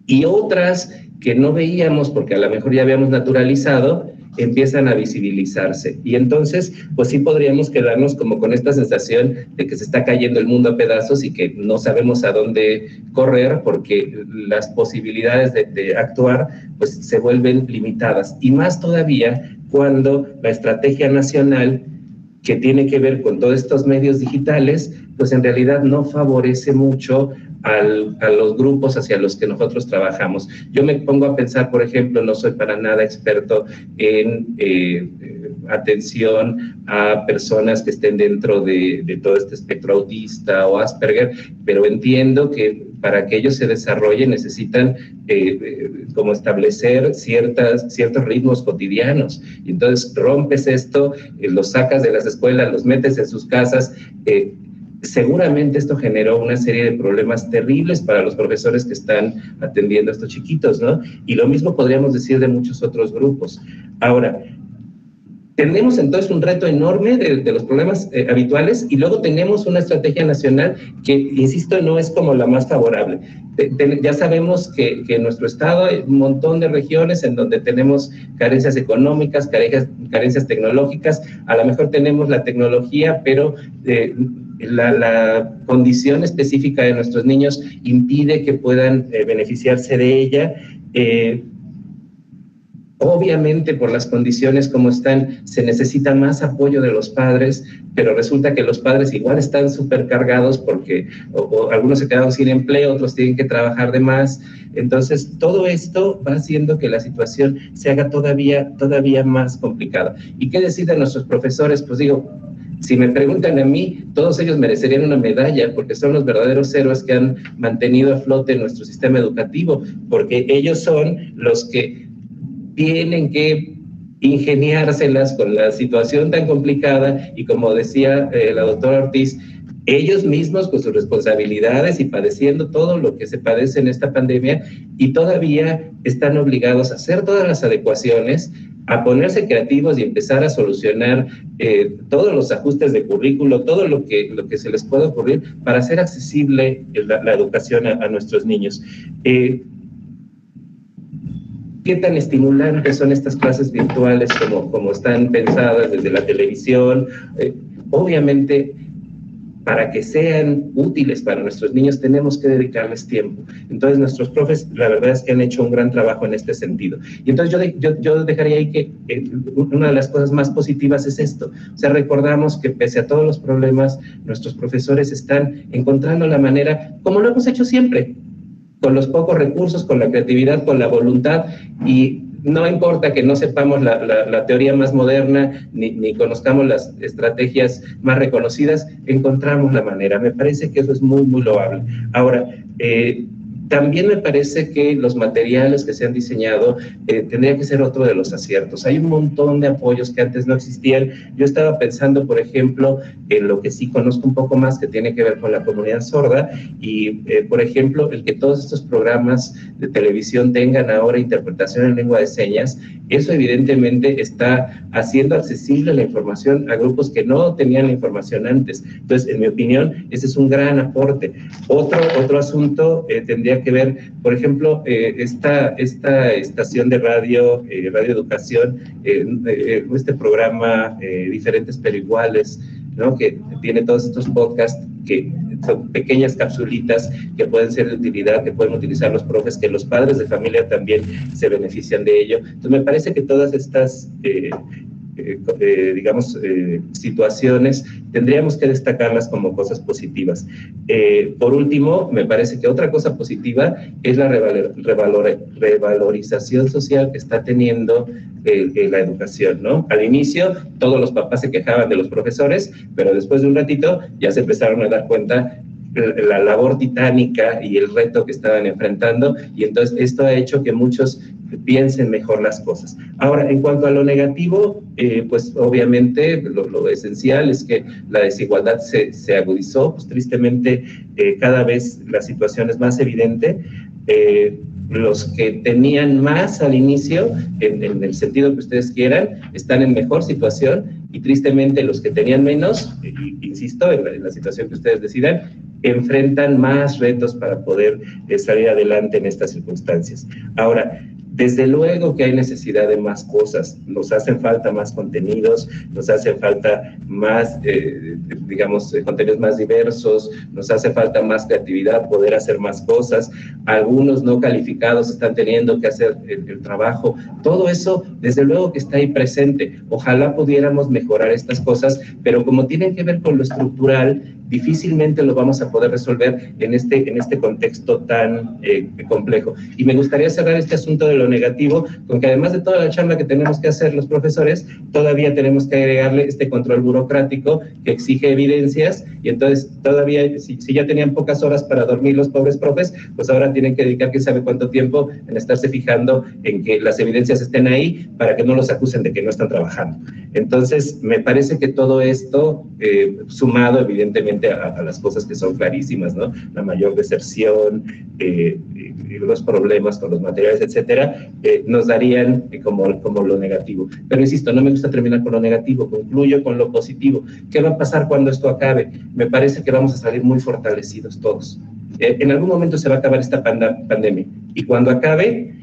y otras que no veíamos porque a lo mejor ya habíamos naturalizado, empiezan a visibilizarse. Y entonces, pues sí podríamos quedarnos como con esta sensación de que se está cayendo el mundo a pedazos y que no sabemos a dónde correr porque las posibilidades de actuar pues se vuelven limitadas. Y más todavía cuando la estrategia nacional, que tiene que ver con todos estos medios digitales, pues en realidad no favorece mucho a los grupos hacia los que nosotros trabajamos. Yo me pongo a pensar, por ejemplo, no soy para nada experto en atención a personas que estén dentro de todo este espectro autista o Asperger, pero entiendo que para que ellos se desarrollen necesitan como establecer ciertos ritmos cotidianos. Y entonces rompes esto, los sacas de las escuelas, los metes en sus casas. Seguramente esto generó una serie de problemas terribles para los profesores que están atendiendo a estos chiquitos, ¿no? Y lo mismo podríamos decir de muchos otros grupos. Ahora, tenemos entonces un reto enorme de los problemas habituales, y luego tenemos una estrategia nacional que, insisto, no es como la más favorable. Ya sabemos que en nuestro estado hay un montón de regiones en donde tenemos carencias económicas, carencias tecnológicas. A lo mejor tenemos la tecnología, pero la condición específica de nuestros niños impide que puedan beneficiarse de ella. Obviamente, por las condiciones como están, se necesita más apoyo de los padres, pero resulta que los padres igual están supercargados porque o algunos se quedaron sin empleo, otros tienen que trabajar de más. Entonces, todo esto va haciendo que la situación se haga todavía más complicada. ¿Y qué decir de nuestros profesores? Pues digo, si me preguntan a mí, todos ellos merecerían una medalla porque son los verdaderos héroes que han mantenido a flote nuestro sistema educativo, porque ellos son los que tienen que ingeniárselas con la situación tan complicada y, como decía la doctora Ortiz, ellos mismos con sus responsabilidades y padeciendo todo lo que se padece en esta pandemia, y todavía están obligados a hacer todas las adecuaciones, a ponerse creativos y empezar a solucionar todos los ajustes de currículo, todo lo que se les pueda ocurrir para hacer accesible la educación a nuestros niños. ¿Qué tan estimulantes son estas clases virtuales como están pensadas desde la televisión? Obviamente, para que sean útiles para nuestros niños tenemos que dedicarles tiempo. Entonces, nuestros profes, la verdad es que han hecho un gran trabajo en este sentido. Y entonces yo dejaría ahí que una de las cosas más positivas es esto. O sea, recordamos que pese a todos los problemas, nuestros profesores están encontrando la manera, como lo hemos hecho siempre, con los pocos recursos, con la creatividad, con la voluntad, y no importa que no sepamos la teoría más moderna, ni conozcamos las estrategias más reconocidas, encontramos la manera. Me parece que eso es muy, muy loable. Ahora, también me parece que los materiales que se han diseñado tendría que ser otro de los aciertos. Hay un montón de apoyos que antes no existían. Yo estaba pensando, por ejemplo, en lo que sí conozco un poco más, que tiene que ver con la comunidad sorda, y, por ejemplo, el que todos estos programas de televisión tengan ahora interpretación en lengua de señas. Eso evidentemente está haciendo accesible la información a grupos que no tenían la información antes. Entonces, en mi opinión, ese es un gran aporte. Otro asunto tendría que ver, por ejemplo, esta estación de radio, Radio Educación, este programa Diferentes pero Iguales, ¿no? Que tiene todos estos podcasts que son pequeñas capsulitas que pueden ser de utilidad, que pueden utilizar los profes, que los padres de familia también se benefician de ello. Entonces me parece que todas estas situaciones tendríamos que destacarlas como cosas positivas. Por último, me parece que otra cosa positiva es la revalorización social que está teniendo la educación, ¿no? Al inicio todos los papás se quejaban de los profesores, pero después de un ratito ya se empezaron a dar cuenta la labor titánica y el reto que estaban enfrentando, y entonces esto ha hecho que muchos piensen mejor las cosas. Ahora, en cuanto a lo negativo, pues obviamente lo esencial es que la desigualdad se agudizó, pues tristemente cada vez la situación es más evidente. Los que tenían más al inicio, en el sentido que ustedes quieran, están en mejor situación, y tristemente los que tenían menos, insisto, en la situación que ustedes decidan, enfrentan más retos para poder salir adelante en estas circunstancias. Ahora, desde luego que hay necesidad de más cosas, nos hacen falta más contenidos, nos hacen falta más, contenidos más diversos, nos hace falta más creatividad, poder hacer más cosas. Algunos no calificados están teniendo que hacer el trabajo. Todo eso, desde luego que está ahí presente. Ojalá pudiéramos mejorar estas cosas, pero como tienen que ver con lo estructural, difícilmente lo vamos a poder resolver en este contexto tan complejo. Y me gustaría cerrar este asunto de lo negativo con que, además de toda la chamba que tenemos que hacer los profesores, todavía tenemos que agregarle este control burocrático que exige evidencias, y entonces todavía, si ya tenían pocas horas para dormir los pobres profes, pues ahora tienen que dedicar quién sabe cuánto tiempo en estarse fijando en que las evidencias estén ahí para que no los acusen de que no están trabajando. Entonces, me parece que todo esto, sumado evidentemente a las cosas que son clarísimas, ¿no? La mayor deserción, los problemas con los materiales, etcétera, nos darían como lo negativo. Pero insisto, no me gusta terminar con lo negativo, concluyo con lo positivo. ¿Qué va a pasar cuando esto acabe? Me parece que vamos a salir muy fortalecidos todos. En algún momento se va a acabar esta pandemia, y cuando acabe,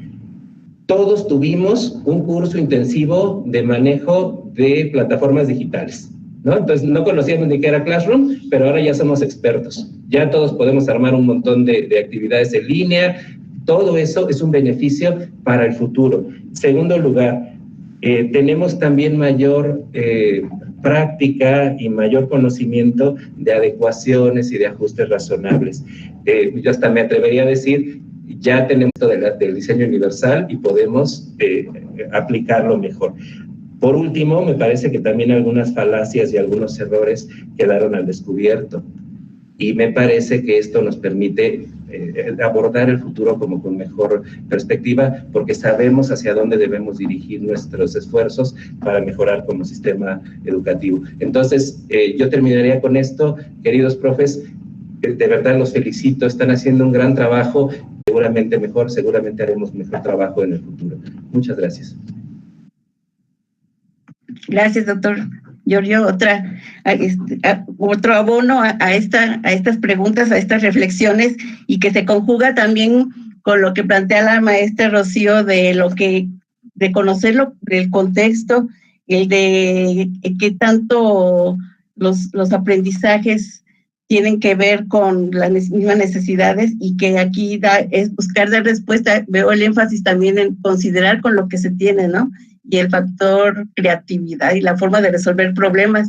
todos tuvimos un curso intensivo de manejo de plataformas digitales, ¿no? Entonces no conocíamos ni qué era Classroom, pero ahora ya somos expertos. Ya todos podemos armar un montón de actividades en línea. Todo eso es un beneficio para el futuro. Segundo lugar, tenemos también mayor práctica y mayor conocimiento de adecuaciones y de ajustes razonables. Yo hasta me atrevería a decir, ya tenemos esto del diseño universal y podemos aplicarlo mejor. Por último, me parece que también algunas falacias y algunos errores quedaron al descubierto, y me parece que esto nos permite abordar el futuro como con mejor perspectiva, porque sabemos hacia dónde debemos dirigir nuestros esfuerzos para mejorar como sistema educativo. Entonces, yo terminaría con esto. Queridos profes, de verdad los felicito, están haciendo un gran trabajo, seguramente haremos mejor trabajo en el futuro. Muchas gracias. Gracias, doctor Giorgio. Otro abono a estas preguntas, a estas reflexiones, y que se conjuga también con lo que plantea la maestra Rocío de conocer el contexto, el de qué tanto los aprendizajes tienen que ver con las mismas necesidades, y que aquí es buscar dar respuesta. Veo el énfasis también en considerar con lo que se tiene, ¿no? Y el factor creatividad y la forma de resolver problemas,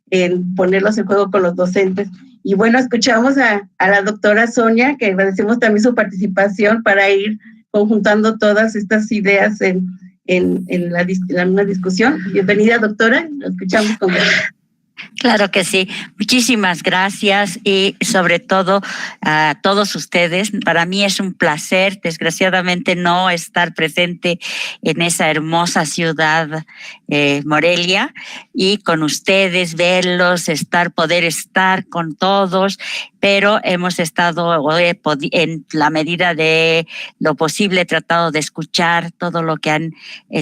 en ponerlos en juego con los docentes. Y bueno, escuchamos a la doctora Sonia, que agradecemos también su participación para ir conjuntando todas estas ideas en una discusión. Bienvenida, doctora, la escuchamos con gusto. Claro que sí. Muchísimas gracias, y sobre todo a todos ustedes. Para mí es un placer, desgraciadamente, no estar presente en esa hermosa ciudad, Morelia, y con ustedes, verlos, poder estar con todos, pero hemos estado, en la medida de lo posible, tratado de escuchar todo lo que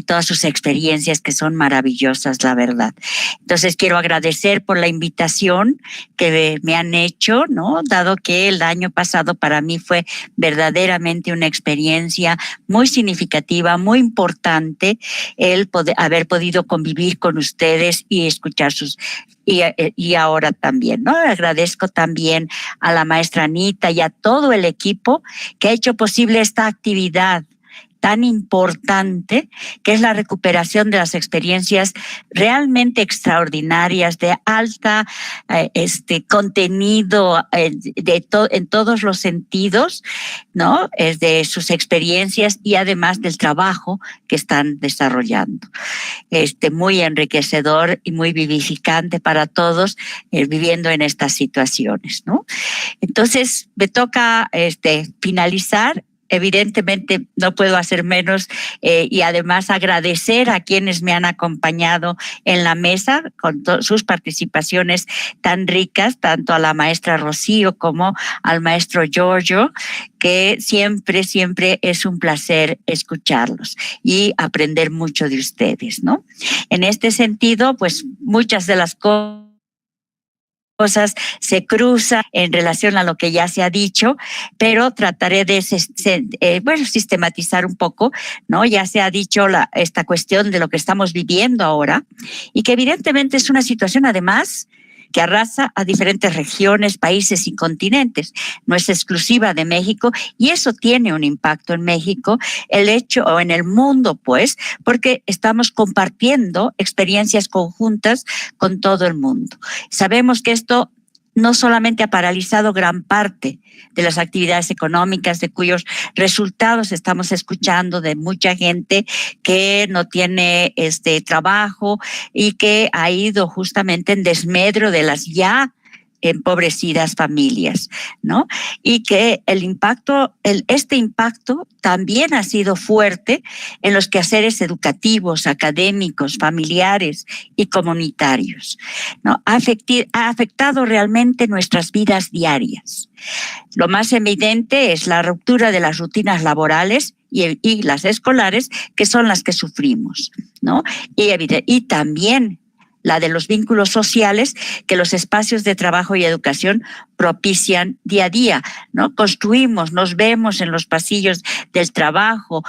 todas sus experiencias, que son maravillosas, la verdad. Entonces quiero agradecer agradecer por la invitación que me han hecho, ¿no? Dado que el año pasado para mí fue verdaderamente una experiencia muy significativa, muy importante, el haber podido convivir con ustedes y escuchar sus... Y ahora también, ¿no? Agradezco también a la maestra Anita y a todo el equipo que ha hecho posible esta actividad tan importante, que es la recuperación de las experiencias realmente extraordinarias, de alta contenido en todos los sentidos, ¿no? Es de sus experiencias y además del trabajo que están desarrollando. Muy enriquecedor y muy vivificante para todos viviendo en estas situaciones, ¿no? Entonces, me toca finalizar. Evidentemente no puedo hacer menos y además agradecer a quienes me han acompañado en la mesa con sus participaciones tan ricas, tanto a la maestra Rocío como al maestro Giorgio, que siempre es un placer escucharlos y aprender mucho de ustedes, ¿no? En este sentido, pues muchas de las cosas se cruzan en relación a lo que ya se ha dicho, pero trataré de sistematizar un poco, ¿no? Ya se ha dicho esta cuestión de lo que estamos viviendo ahora y que evidentemente es una situación además que arrasa a diferentes regiones, países y continentes. No es exclusiva de México y eso tiene un impacto en México, o en el mundo, pues, porque estamos compartiendo experiencias conjuntas con todo el mundo. Sabemos que esto no solamente ha paralizado gran parte de las actividades económicas, de cuyos resultados estamos escuchando de mucha gente que no tiene trabajo y que ha ido justamente en desmedro de las ya empobrecidas familias, ¿no? Y que este impacto también ha sido fuerte en los quehaceres educativos, académicos, familiares y comunitarios, ¿no? Ha afectado realmente nuestras vidas diarias. Lo más evidente es la ruptura de las rutinas laborales y las escolares, que son las que sufrimos, ¿no? Y también la de los vínculos sociales que los espacios de trabajo y educación propician día a día, ¿no? Construimos, nos vemos en los pasillos del trabajo,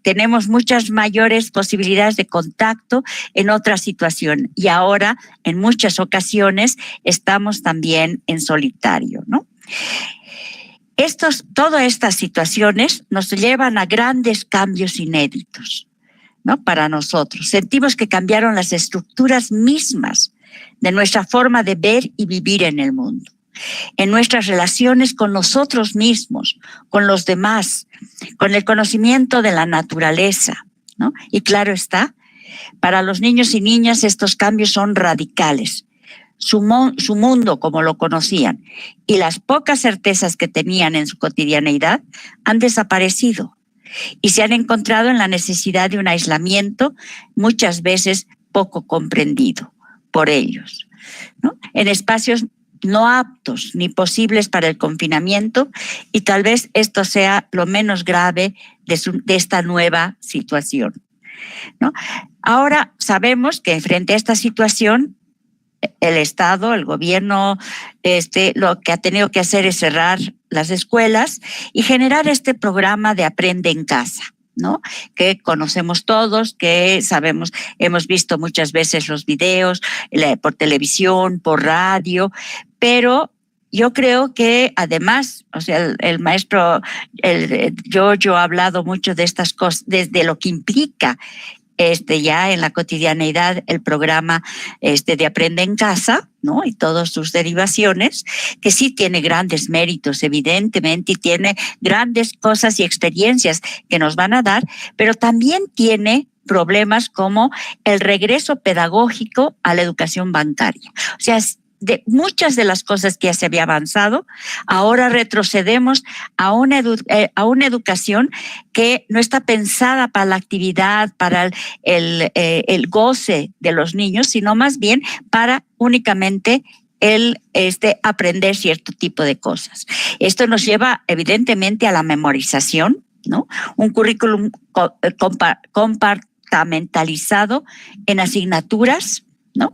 tenemos muchas mayores posibilidades de contacto en otra situación y ahora en muchas ocasiones estamos también en solitario, ¿no? Todas estas situaciones nos llevan a grandes cambios inéditos, ¿no? Para nosotros. Sentimos que cambiaron las estructuras mismas de nuestra forma de ver y vivir en el mundo, en nuestras relaciones con nosotros mismos, con los demás, con el conocimiento de la naturaleza, ¿no? Y claro está, para los niños y niñas estos cambios son radicales. Su mundo como lo conocían y las pocas certezas que tenían en su cotidianeidad han desaparecido y se han encontrado en la necesidad de un aislamiento muchas veces poco comprendido por ellos, ¿no? En espacios no aptos ni posibles para el confinamiento y tal vez esto sea lo menos grave de esta nueva situación, ¿no? Ahora sabemos que frente a esta situación el Estado, el gobierno, lo que ha tenido que hacer es cerrar las escuelas y generar este programa de Aprende en Casa, ¿no? Que conocemos todos, que sabemos, hemos visto muchas veces los videos por televisión, por radio, pero yo creo que además, o sea, el maestro Giorgio ha hablado mucho de estas cosas, desde lo que implica ya en la cotidianeidad el programa de Aprende en Casa, ¿no? Y todas sus derivaciones, que sí tiene grandes méritos, evidentemente, y tiene grandes cosas y experiencias que nos van a dar, pero también tiene problemas como el regreso pedagógico a la educación bancaria. O sea, de muchas de las cosas que ya se había avanzado, ahora retrocedemos a una educación que no está pensada para la actividad, para el goce de los niños, sino más bien para únicamente el aprender cierto tipo de cosas. Esto nos lleva evidentemente a la memorización, ¿no? Un currículum compartimentalizado en asignaturas, ¿no?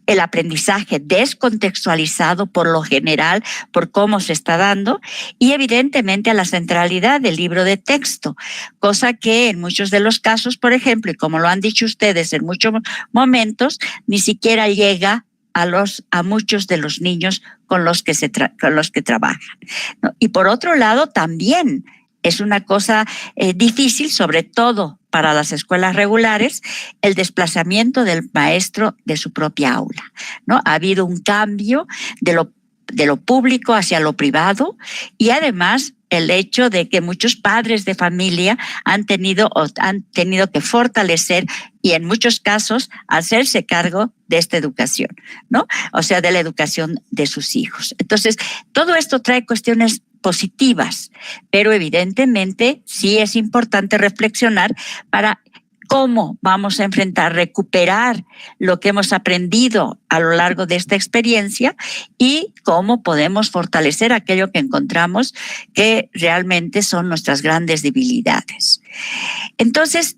el aprendizaje descontextualizado por lo general, por cómo se está dando, y evidentemente a la centralidad del libro de texto, cosa que en muchos de los casos, por ejemplo, y como lo han dicho ustedes en muchos momentos, ni siquiera llega a muchos de los niños con los que trabajan, ¿no? Y por otro lado, también es una cosa difícil, sobre todo para las escuelas regulares, el desplazamiento del maestro de su propia aula, ¿no? Ha habido un cambio de lo público hacia lo privado, y además el hecho de que muchos padres de familia han tenido que fortalecer y en muchos casos hacerse cargo de esta educación, ¿no? O sea, de la educación de sus hijos. Entonces, todo esto trae cuestiones positivas, pero evidentemente sí es importante reflexionar para cómo vamos a recuperar lo que hemos aprendido a lo largo de esta experiencia y cómo podemos fortalecer aquello que encontramos que realmente son nuestras grandes debilidades. Entonces,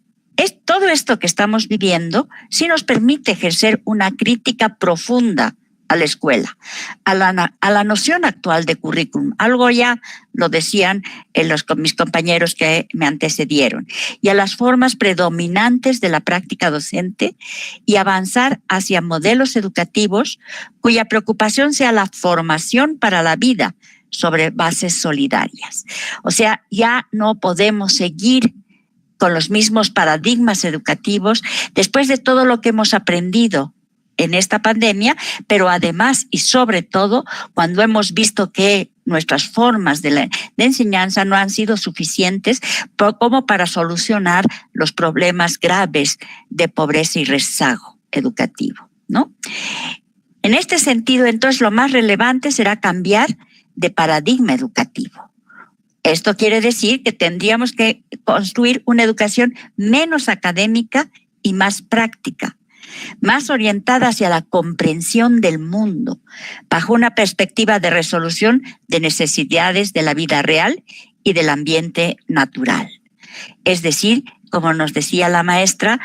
todo esto que estamos viviendo sí nos permite ejercer una crítica profunda a la escuela, a la noción actual de currículum. Algo ya lo decían mis compañeros que me antecedieron, y a las formas predominantes de la práctica docente, y avanzar hacia modelos educativos cuya preocupación sea la formación para la vida sobre bases solidarias. O sea, ya no podemos seguir con los mismos paradigmas educativos después de todo lo que hemos aprendido en esta pandemia, pero además y sobre todo cuando hemos visto que nuestras formas de enseñanza no han sido suficientes como para solucionar los problemas graves de pobreza y rezago educativo, ¿no? En este sentido, entonces, lo más relevante será cambiar de paradigma educativo. Esto quiere decir que tendríamos que construir una educación menos académica y más práctica, más orientada hacia la comprensión del mundo, bajo una perspectiva de resolución de necesidades de la vida real y del ambiente natural. Es decir, como nos decía la maestra,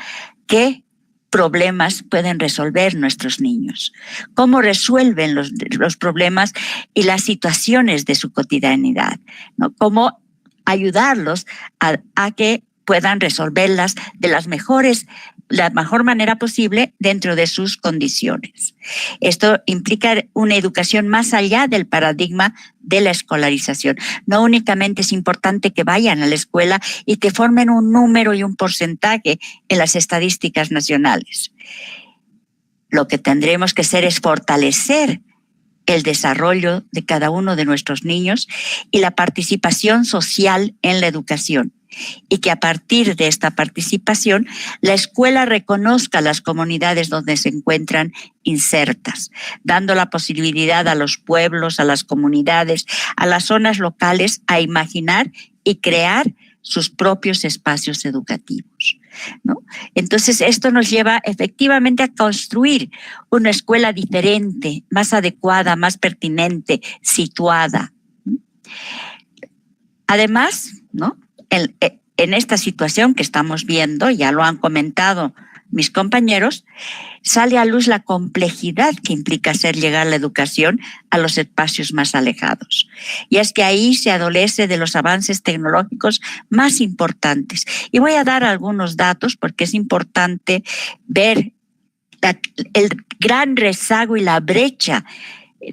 ¿qué problemas pueden resolver nuestros niños? ¿Cómo resuelven los problemas y las situaciones de su cotidianidad, ¿no? ¿Cómo ayudarlos a que puedan resolverlas de la mejor manera posible dentro de sus condiciones? Esto implica una educación más allá del paradigma de la escolarización. No únicamente es importante que vayan a la escuela y que formen un número y un porcentaje en las estadísticas nacionales. Lo que tendremos que hacer es fortalecer el desarrollo de cada uno de nuestros niños y la participación social en la educación, y que a partir de esta participación la escuela reconozca las comunidades donde se encuentran insertas, dando la posibilidad a los pueblos, a las comunidades, a las zonas locales a imaginar y crear sus propios espacios educativos, ¿no? Entonces, esto nos lleva efectivamente a construir una escuela diferente, más adecuada, más pertinente, situada. Además, ¿no?, en esta situación que estamos viendo, ya lo han comentado mis compañeros, sale a luz la complejidad que implica hacer llegar la educación a los espacios más alejados. Y es que ahí se adolece de los avances tecnológicos más importantes. Y voy a dar algunos datos porque es importante ver el gran rezago y la brecha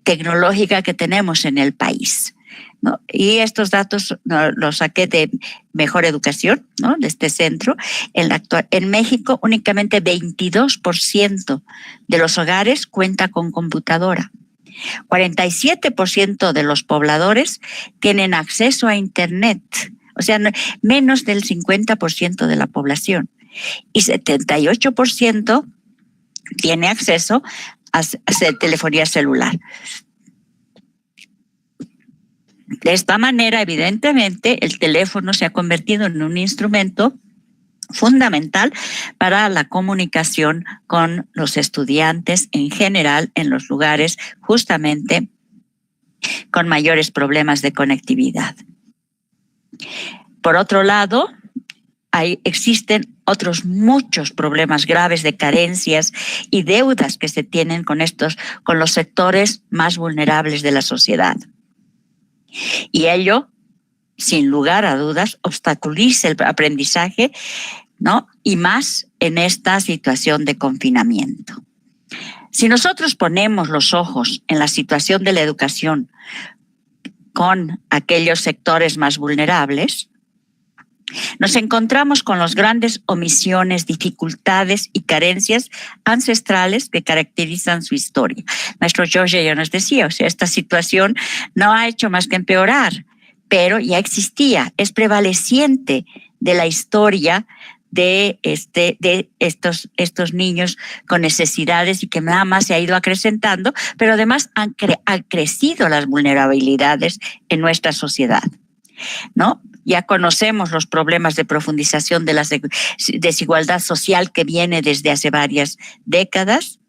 tecnológica que tenemos en el país, ¿no? Y estos datos los saqué de Mejor Educación, ¿no?, de este centro. En México, únicamente 22% de los hogares cuenta con computadora. 47% de los pobladores tienen acceso a Internet, o sea, menos del 50% de la población. Y 78% tiene acceso a telefonía celular. De esta manera, evidentemente, el teléfono se ha convertido en un instrumento fundamental para la comunicación con los estudiantes en general en los lugares justamente con mayores problemas de conectividad. Por otro lado, existen otros muchos problemas graves de carencias y deudas que se tienen con los sectores más vulnerables de la sociedad. Y ello, sin lugar a dudas, obstaculiza el aprendizaje, ¿no? Y más en esta situación de confinamiento. Si nosotros ponemos los ojos en la situación de la educación con aquellos sectores más vulnerables, nos encontramos con las grandes omisiones, dificultades y carencias ancestrales que caracterizan su historia. Maestro Jorge ya nos decía, o sea, esta situación no ha hecho más que empeorar, pero ya existía, es prevaleciente de la historia de estos niños con necesidades y que nada más se ha ido acrecentando, pero además han crecido las vulnerabilidades en nuestra sociedad, ¿no? Ya conocemos los problemas de profundización de la desigualdad social que viene desde hace varias décadas,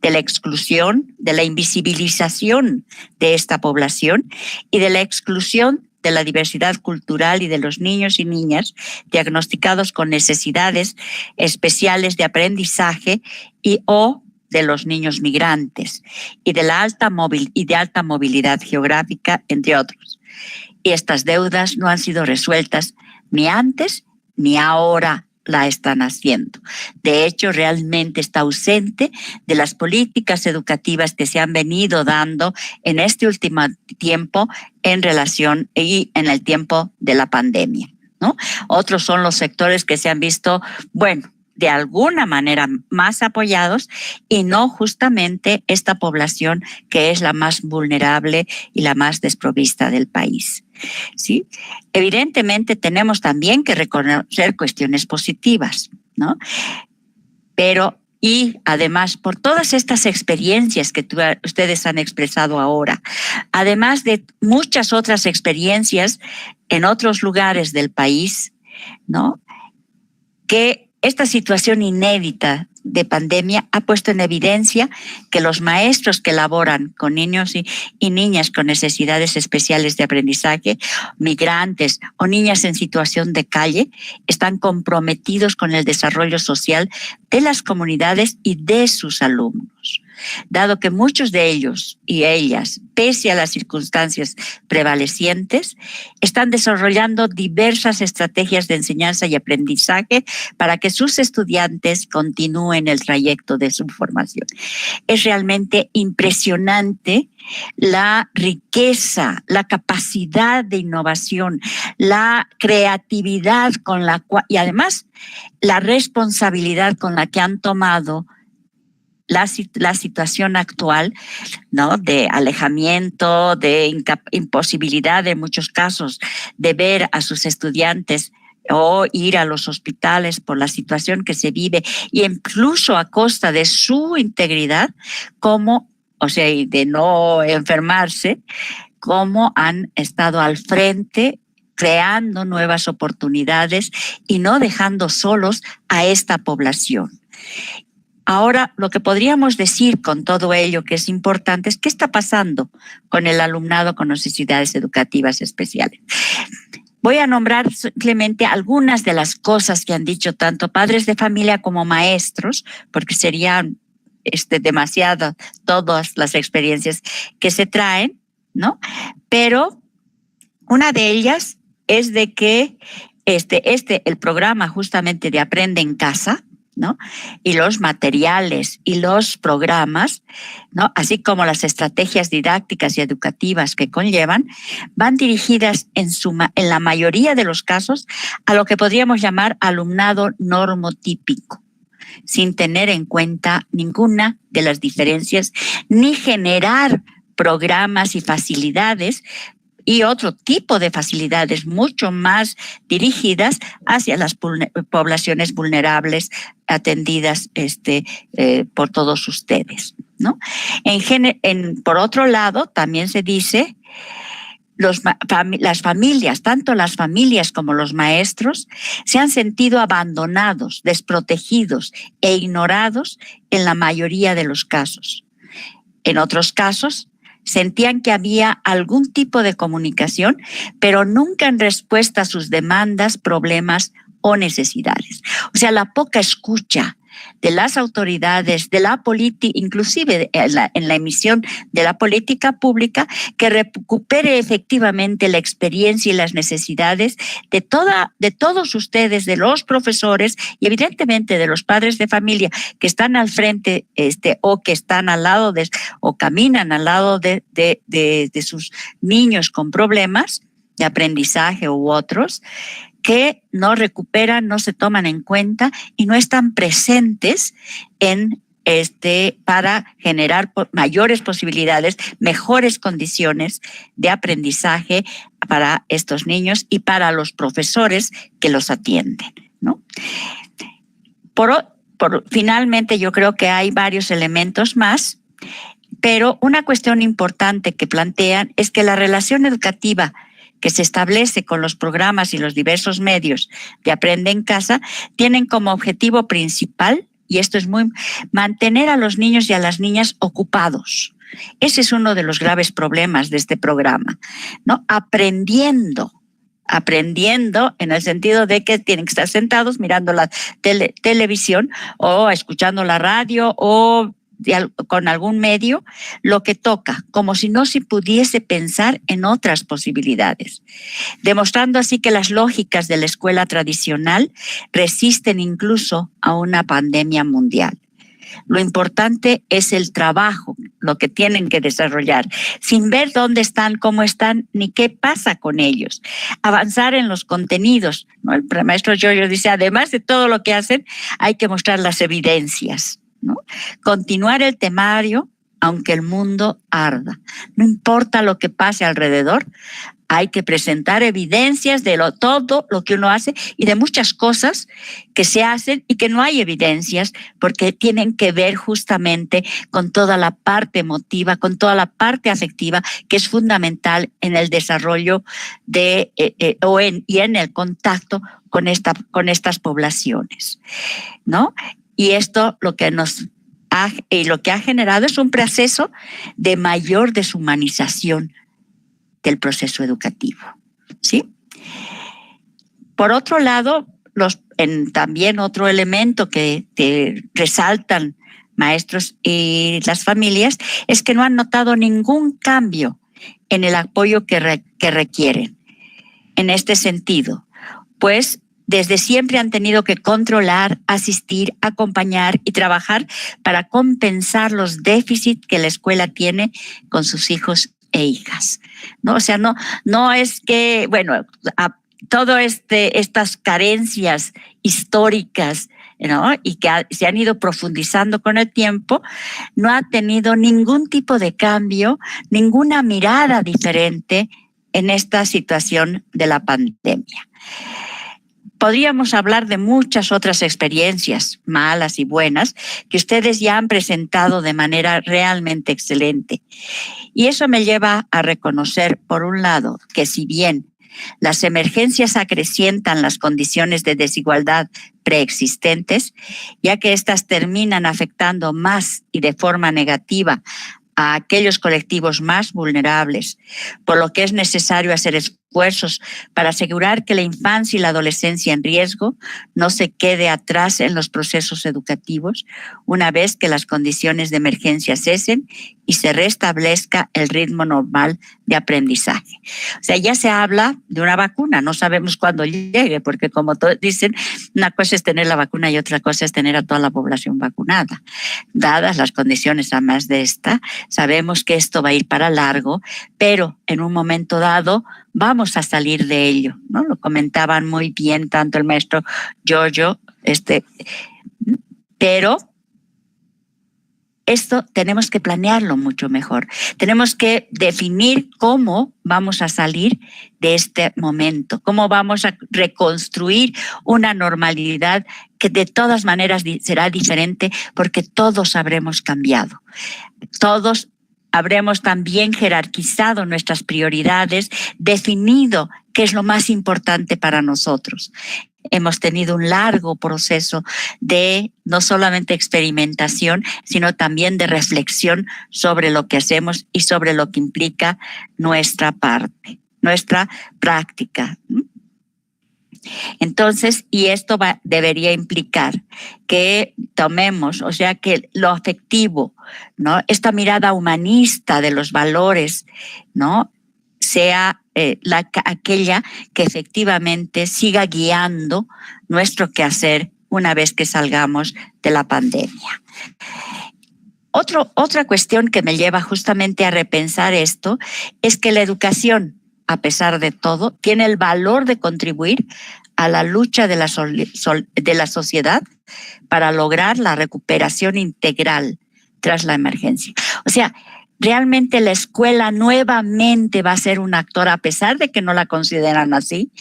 de la exclusión, de la invisibilización de esta población y de la exclusión de la diversidad cultural y de los niños y niñas diagnosticados con necesidades especiales de aprendizaje o de los niños migrantes y de alta movilidad geográfica, entre otros. Y estas deudas no han sido resueltas ni antes ni ahora la están haciendo. De hecho, realmente está ausente de las políticas educativas que se han venido dando en este último tiempo en relación y en el tiempo de la pandemia, ¿no? Otros son los sectores que se han visto, bueno, de alguna manera más apoyados y no justamente esta población que es la más vulnerable y la más desprovista del país. ¿Sí? Evidentemente tenemos también que reconocer cuestiones positivas, ¿no? Pero, y además, por todas estas experiencias que ustedes han expresado ahora, además de muchas otras experiencias en otros lugares del país, ¿no? Que esta situación inédita de pandemia ha puesto en evidencia que los maestros que laboran con niños y niñas con necesidades especiales de aprendizaje, migrantes o niñas en situación de calle, están comprometidos con el desarrollo social de las comunidades y de sus alumnos. Dado que muchos de ellos y ellas, pese a las circunstancias prevalecientes, están desarrollando diversas estrategias de enseñanza y aprendizaje para que sus estudiantes continúen el trayecto de su formación. Es realmente impresionante la riqueza, la capacidad de innovación, la creatividad con la cual, y además la responsabilidad con la que han tomado la situación actual, ¿no? De alejamiento, de imposibilidad en muchos casos de ver a sus estudiantes o ir a los hospitales por la situación que se vive y incluso a costa de su integridad, como, o sea, de no enfermarse, como han estado al frente creando nuevas oportunidades y no dejando solos a esta población. Ahora, lo que podríamos decir con todo ello que es importante es qué está pasando con el alumnado con necesidades educativas especiales. Voy a nombrar simplemente algunas de las cosas que han dicho tanto padres de familia como maestros, porque serían demasiado todas las experiencias que se traen, ¿no? Pero una de ellas es de que el programa justamente de Aprende en Casa, ¿no? Y los materiales y los programas, ¿no? Así como las estrategias didácticas y educativas que conllevan, van dirigidas en la mayoría de los casos a lo que podríamos llamar alumnado normotípico, sin tener en cuenta ninguna de las diferencias ni generar programas y facilidades y otro tipo de facilidades mucho más dirigidas hacia las poblaciones vulnerables atendidas por todos ustedes, ¿no? Por otro lado, también se dice las familias, tanto las familias como los maestros, se han sentido abandonados, desprotegidos e ignorados en la mayoría de los casos. En otros casos, sentían que había algún tipo de comunicación, pero nunca en respuesta a sus demandas, problemas o necesidades. O sea, la poca escucha de las autoridades, de la política, inclusive en la emisión de la política pública, que recupere efectivamente la experiencia y las necesidades de todos ustedes, de los profesores y evidentemente de los padres de familia que están al frente o que están al lado o caminan al lado de sus niños con problemas de aprendizaje u otros, que no recuperan, no se toman en cuenta y no están presentes para generar mayores posibilidades, mejores condiciones de aprendizaje para estos niños y para los profesores que los atienden, ¿no? Finalmente, yo creo que hay varios elementos más, pero una cuestión importante que plantean es que la relación educativa que se establece con los programas y los diversos medios de Aprende en Casa tienen como objetivo principal, y esto es mantener a los niños y a las niñas ocupados. Ese es uno de los graves problemas de este programa, ¿no? Aprendiendo en el sentido de que tienen que estar sentados mirando la televisión o escuchando la radio o con algún medio, lo que toca, como si no se pudiese pensar en otras posibilidades, demostrando así que las lógicas de la escuela tradicional resisten incluso a una pandemia mundial. Lo importante es el trabajo, lo que tienen que desarrollar, sin ver dónde están, cómo están, ni qué pasa con ellos. Avanzar en los contenidos, ¿no? El maestro Giorgio dice, además de todo lo que hacen, hay que mostrar las evidencias, ¿no? Continuar el temario, aunque el mundo arda. No importa lo que pase alrededor, hay que presentar evidencias de todo lo que uno hace y de muchas cosas que se hacen y que no hay evidencias porque tienen que ver justamente con toda la parte emotiva, con toda la parte afectiva que es fundamental en el desarrollo y en el contacto con estas poblaciones, ¿no? Y esto lo que ha generado es un proceso de mayor deshumanización del proceso educativo, ¿sí? Por otro lado, también otro elemento que resaltan maestros y las familias es que no han notado ningún cambio en el apoyo que requieren. En este sentido, pues desde siempre han tenido que controlar, asistir, acompañar y trabajar para compensar los déficits que la escuela tiene con sus hijos e hijas, ¿no? O sea, no es que, bueno, estas carencias históricas, ¿no? Y que se han ido profundizando con el tiempo, no ha tenido ningún tipo de cambio, ninguna mirada diferente en esta situación de la pandemia. Podríamos hablar de muchas otras experiencias, malas y buenas, que ustedes ya han presentado de manera realmente excelente. Y eso me lleva a reconocer, por un lado, que si bien las emergencias acrecientan las condiciones de desigualdad preexistentes, ya que éstas terminan afectando más y de forma negativa a aquellos colectivos más vulnerables, por lo que es necesario hacer esfuerzos para asegurar que la infancia y la adolescencia en riesgo no se quede atrás en los procesos educativos una vez que las condiciones de emergencia cesen y se restablezca el ritmo normal de aprendizaje. O sea, ya se habla de una vacuna, no sabemos cuándo llegue, porque como dicen, una cosa es tener la vacuna y otra cosa es tener a toda la población vacunada. Dadas las condiciones además de esta, sabemos que esto va a ir para largo, pero en un momento dado vamos a salir de ello, ¿no? Lo comentaban muy bien tanto el maestro Giorgio, pero esto tenemos que planearlo mucho mejor. Tenemos que definir cómo vamos a salir de este momento, cómo vamos a reconstruir una normalidad que de todas maneras será diferente porque todos habremos cambiado. Todos habremos también jerarquizado nuestras prioridades, definido qué es lo más importante para nosotros. Hemos tenido un largo proceso de no solamente experimentación, sino también de reflexión sobre lo que hacemos y sobre lo que implica nuestra parte, nuestra práctica. Entonces, y esto debería implicar que tomemos, o sea, que lo afectivo, ¿no? Esta mirada humanista de los valores, ¿no? Sea aquella que efectivamente siga guiando nuestro quehacer una vez que salgamos de la pandemia. Otra cuestión que me lleva justamente a repensar esto es que la educación, a pesar de todo, tiene el valor de contribuir a la lucha de la sociedad para lograr la recuperación integral tras la emergencia. O sea, realmente la escuela nuevamente va a ser un actor, a pesar de que no la consideran así,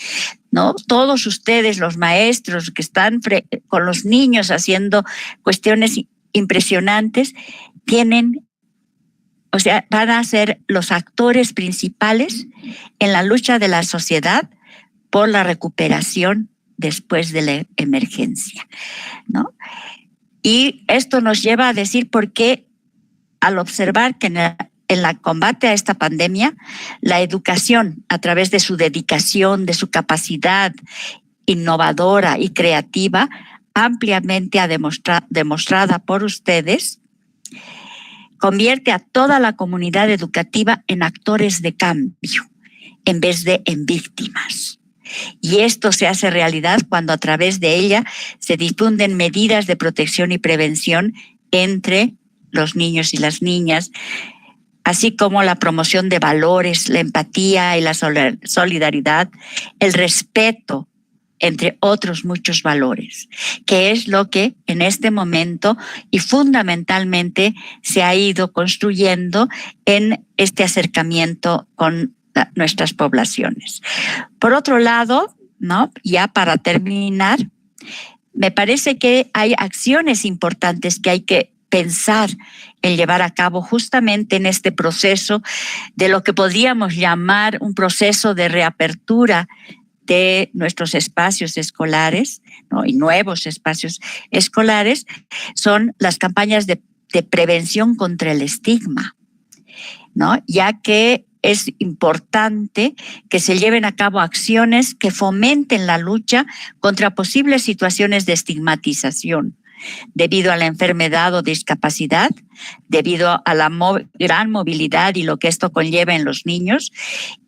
¿no? Todos ustedes, los maestros que están con los niños haciendo cuestiones impresionantes, van a ser los actores principales en la lucha de la sociedad por la recuperación después de la emergencia, ¿no? Y esto nos lleva a decir por qué, al observar que en el combate a esta pandemia, la educación, a través de su dedicación, de su capacidad innovadora y creativa, ampliamente demostrada por ustedes, convierte a toda la comunidad educativa en actores de cambio, en vez de en víctimas. Y esto se hace realidad cuando a través de ella se difunden medidas de protección y prevención entre los niños y las niñas, así como la promoción de valores, la empatía y la solidaridad, el respeto, entre otros muchos valores, que es lo que en este momento y fundamentalmente se ha ido construyendo en este acercamiento con nuestras poblaciones. Por otro lado, ¿no? Ya para terminar, me parece que hay acciones importantes que hay que pensar en llevar a cabo justamente en este proceso de lo que podríamos llamar un proceso de reapertura de nuestros espacios escolares, ¿no? Y nuevos espacios escolares, son las campañas de prevención contra el estigma, ¿no? Ya que es importante que se lleven a cabo acciones que fomenten la lucha contra posibles situaciones de estigmatización debido a la enfermedad o discapacidad, debido a la gran movilidad y lo que esto conlleva en los niños,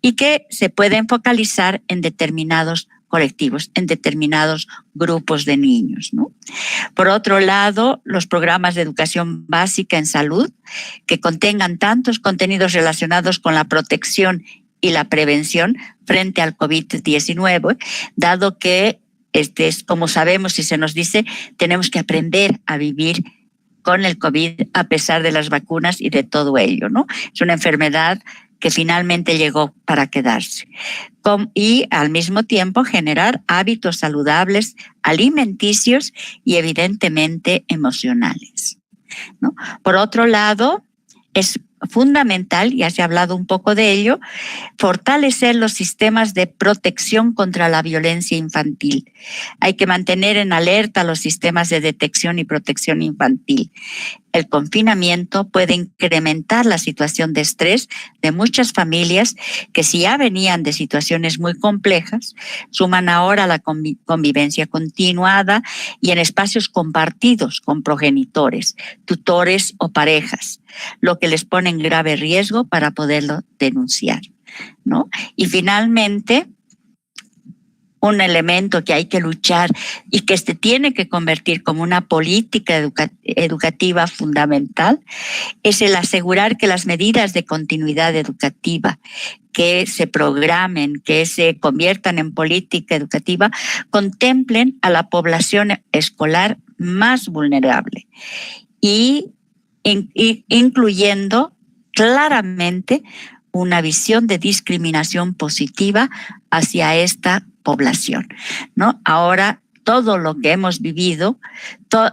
y que se pueden focalizar en determinados colectivos, en determinados grupos de niños, ¿no? Por otro lado, los programas de educación básica en salud que contengan tantos contenidos relacionados con la protección y la prevención frente al COVID-19, dado que como sabemos y se nos dice, tenemos que aprender a vivir con el COVID a pesar de las vacunas y de todo ello, ¿no? Es una enfermedad que finalmente llegó para quedarse. Y al mismo tiempo generar hábitos saludables, alimenticios y evidentemente emocionales, ¿no? Por otro lado, es fundamental, ya se ha hablado un poco de ello, fortalecer los sistemas de protección contra la violencia infantil. Hay que mantener en alerta los sistemas de detección y protección infantil. El confinamiento puede incrementar la situación de estrés de muchas familias que, si ya venían de situaciones muy complejas, suman ahora la convivencia continuada y en espacios compartidos con progenitores, tutores o parejas, lo que les pone en grave riesgo para poderlo denunciar, ¿no? Y finalmente, un elemento que hay que luchar y que se tiene que convertir como una política educativa fundamental es el asegurar que las medidas de continuidad educativa que se programen, que se conviertan en política educativa, contemplen a la población escolar más vulnerable y incluyendo claramente una visión de discriminación positiva hacia esta población, ¿no? Ahora, todo lo que hemos vivido,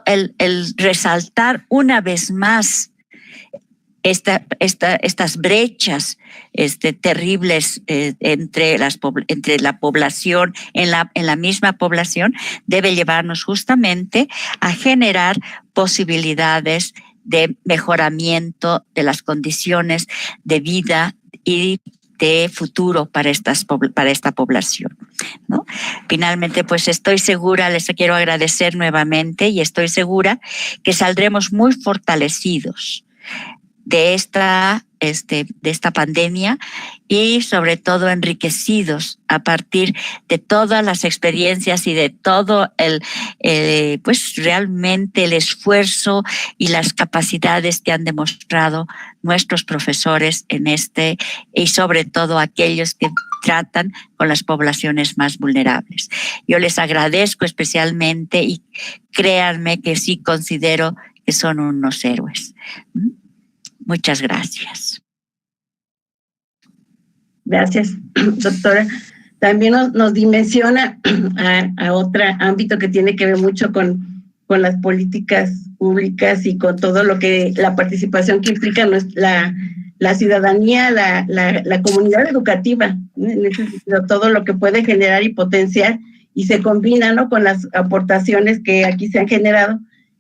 el resaltar una vez más estas brechas terribles entre la población, en la misma población, debe llevarnos justamente a generar posibilidades de mejoramiento de las condiciones de vida y de futuro para esta población, ¿no? Finalmente, pues estoy segura, les quiero agradecer nuevamente y estoy segura que saldremos muy fortalecidos de esta pandemia y sobre todo enriquecidos a partir de todas las experiencias y de todo pues realmente el esfuerzo y las capacidades que han demostrado nuestros profesores y sobre todo aquellos que tratan con las poblaciones más vulnerables. Yo les agradezco especialmente y créanme que sí considero que son unos héroes. Muchas gracias. Gracias, doctora. También nos dimensiona a otro ámbito que tiene que ver mucho con las políticas públicas y con todo lo que la participación que implica la ciudadanía, la comunidad educativa, ¿no? En ese sentido, todo lo que puede generar y potenciar y se combina, ¿no?, con las aportaciones que aquí se han generado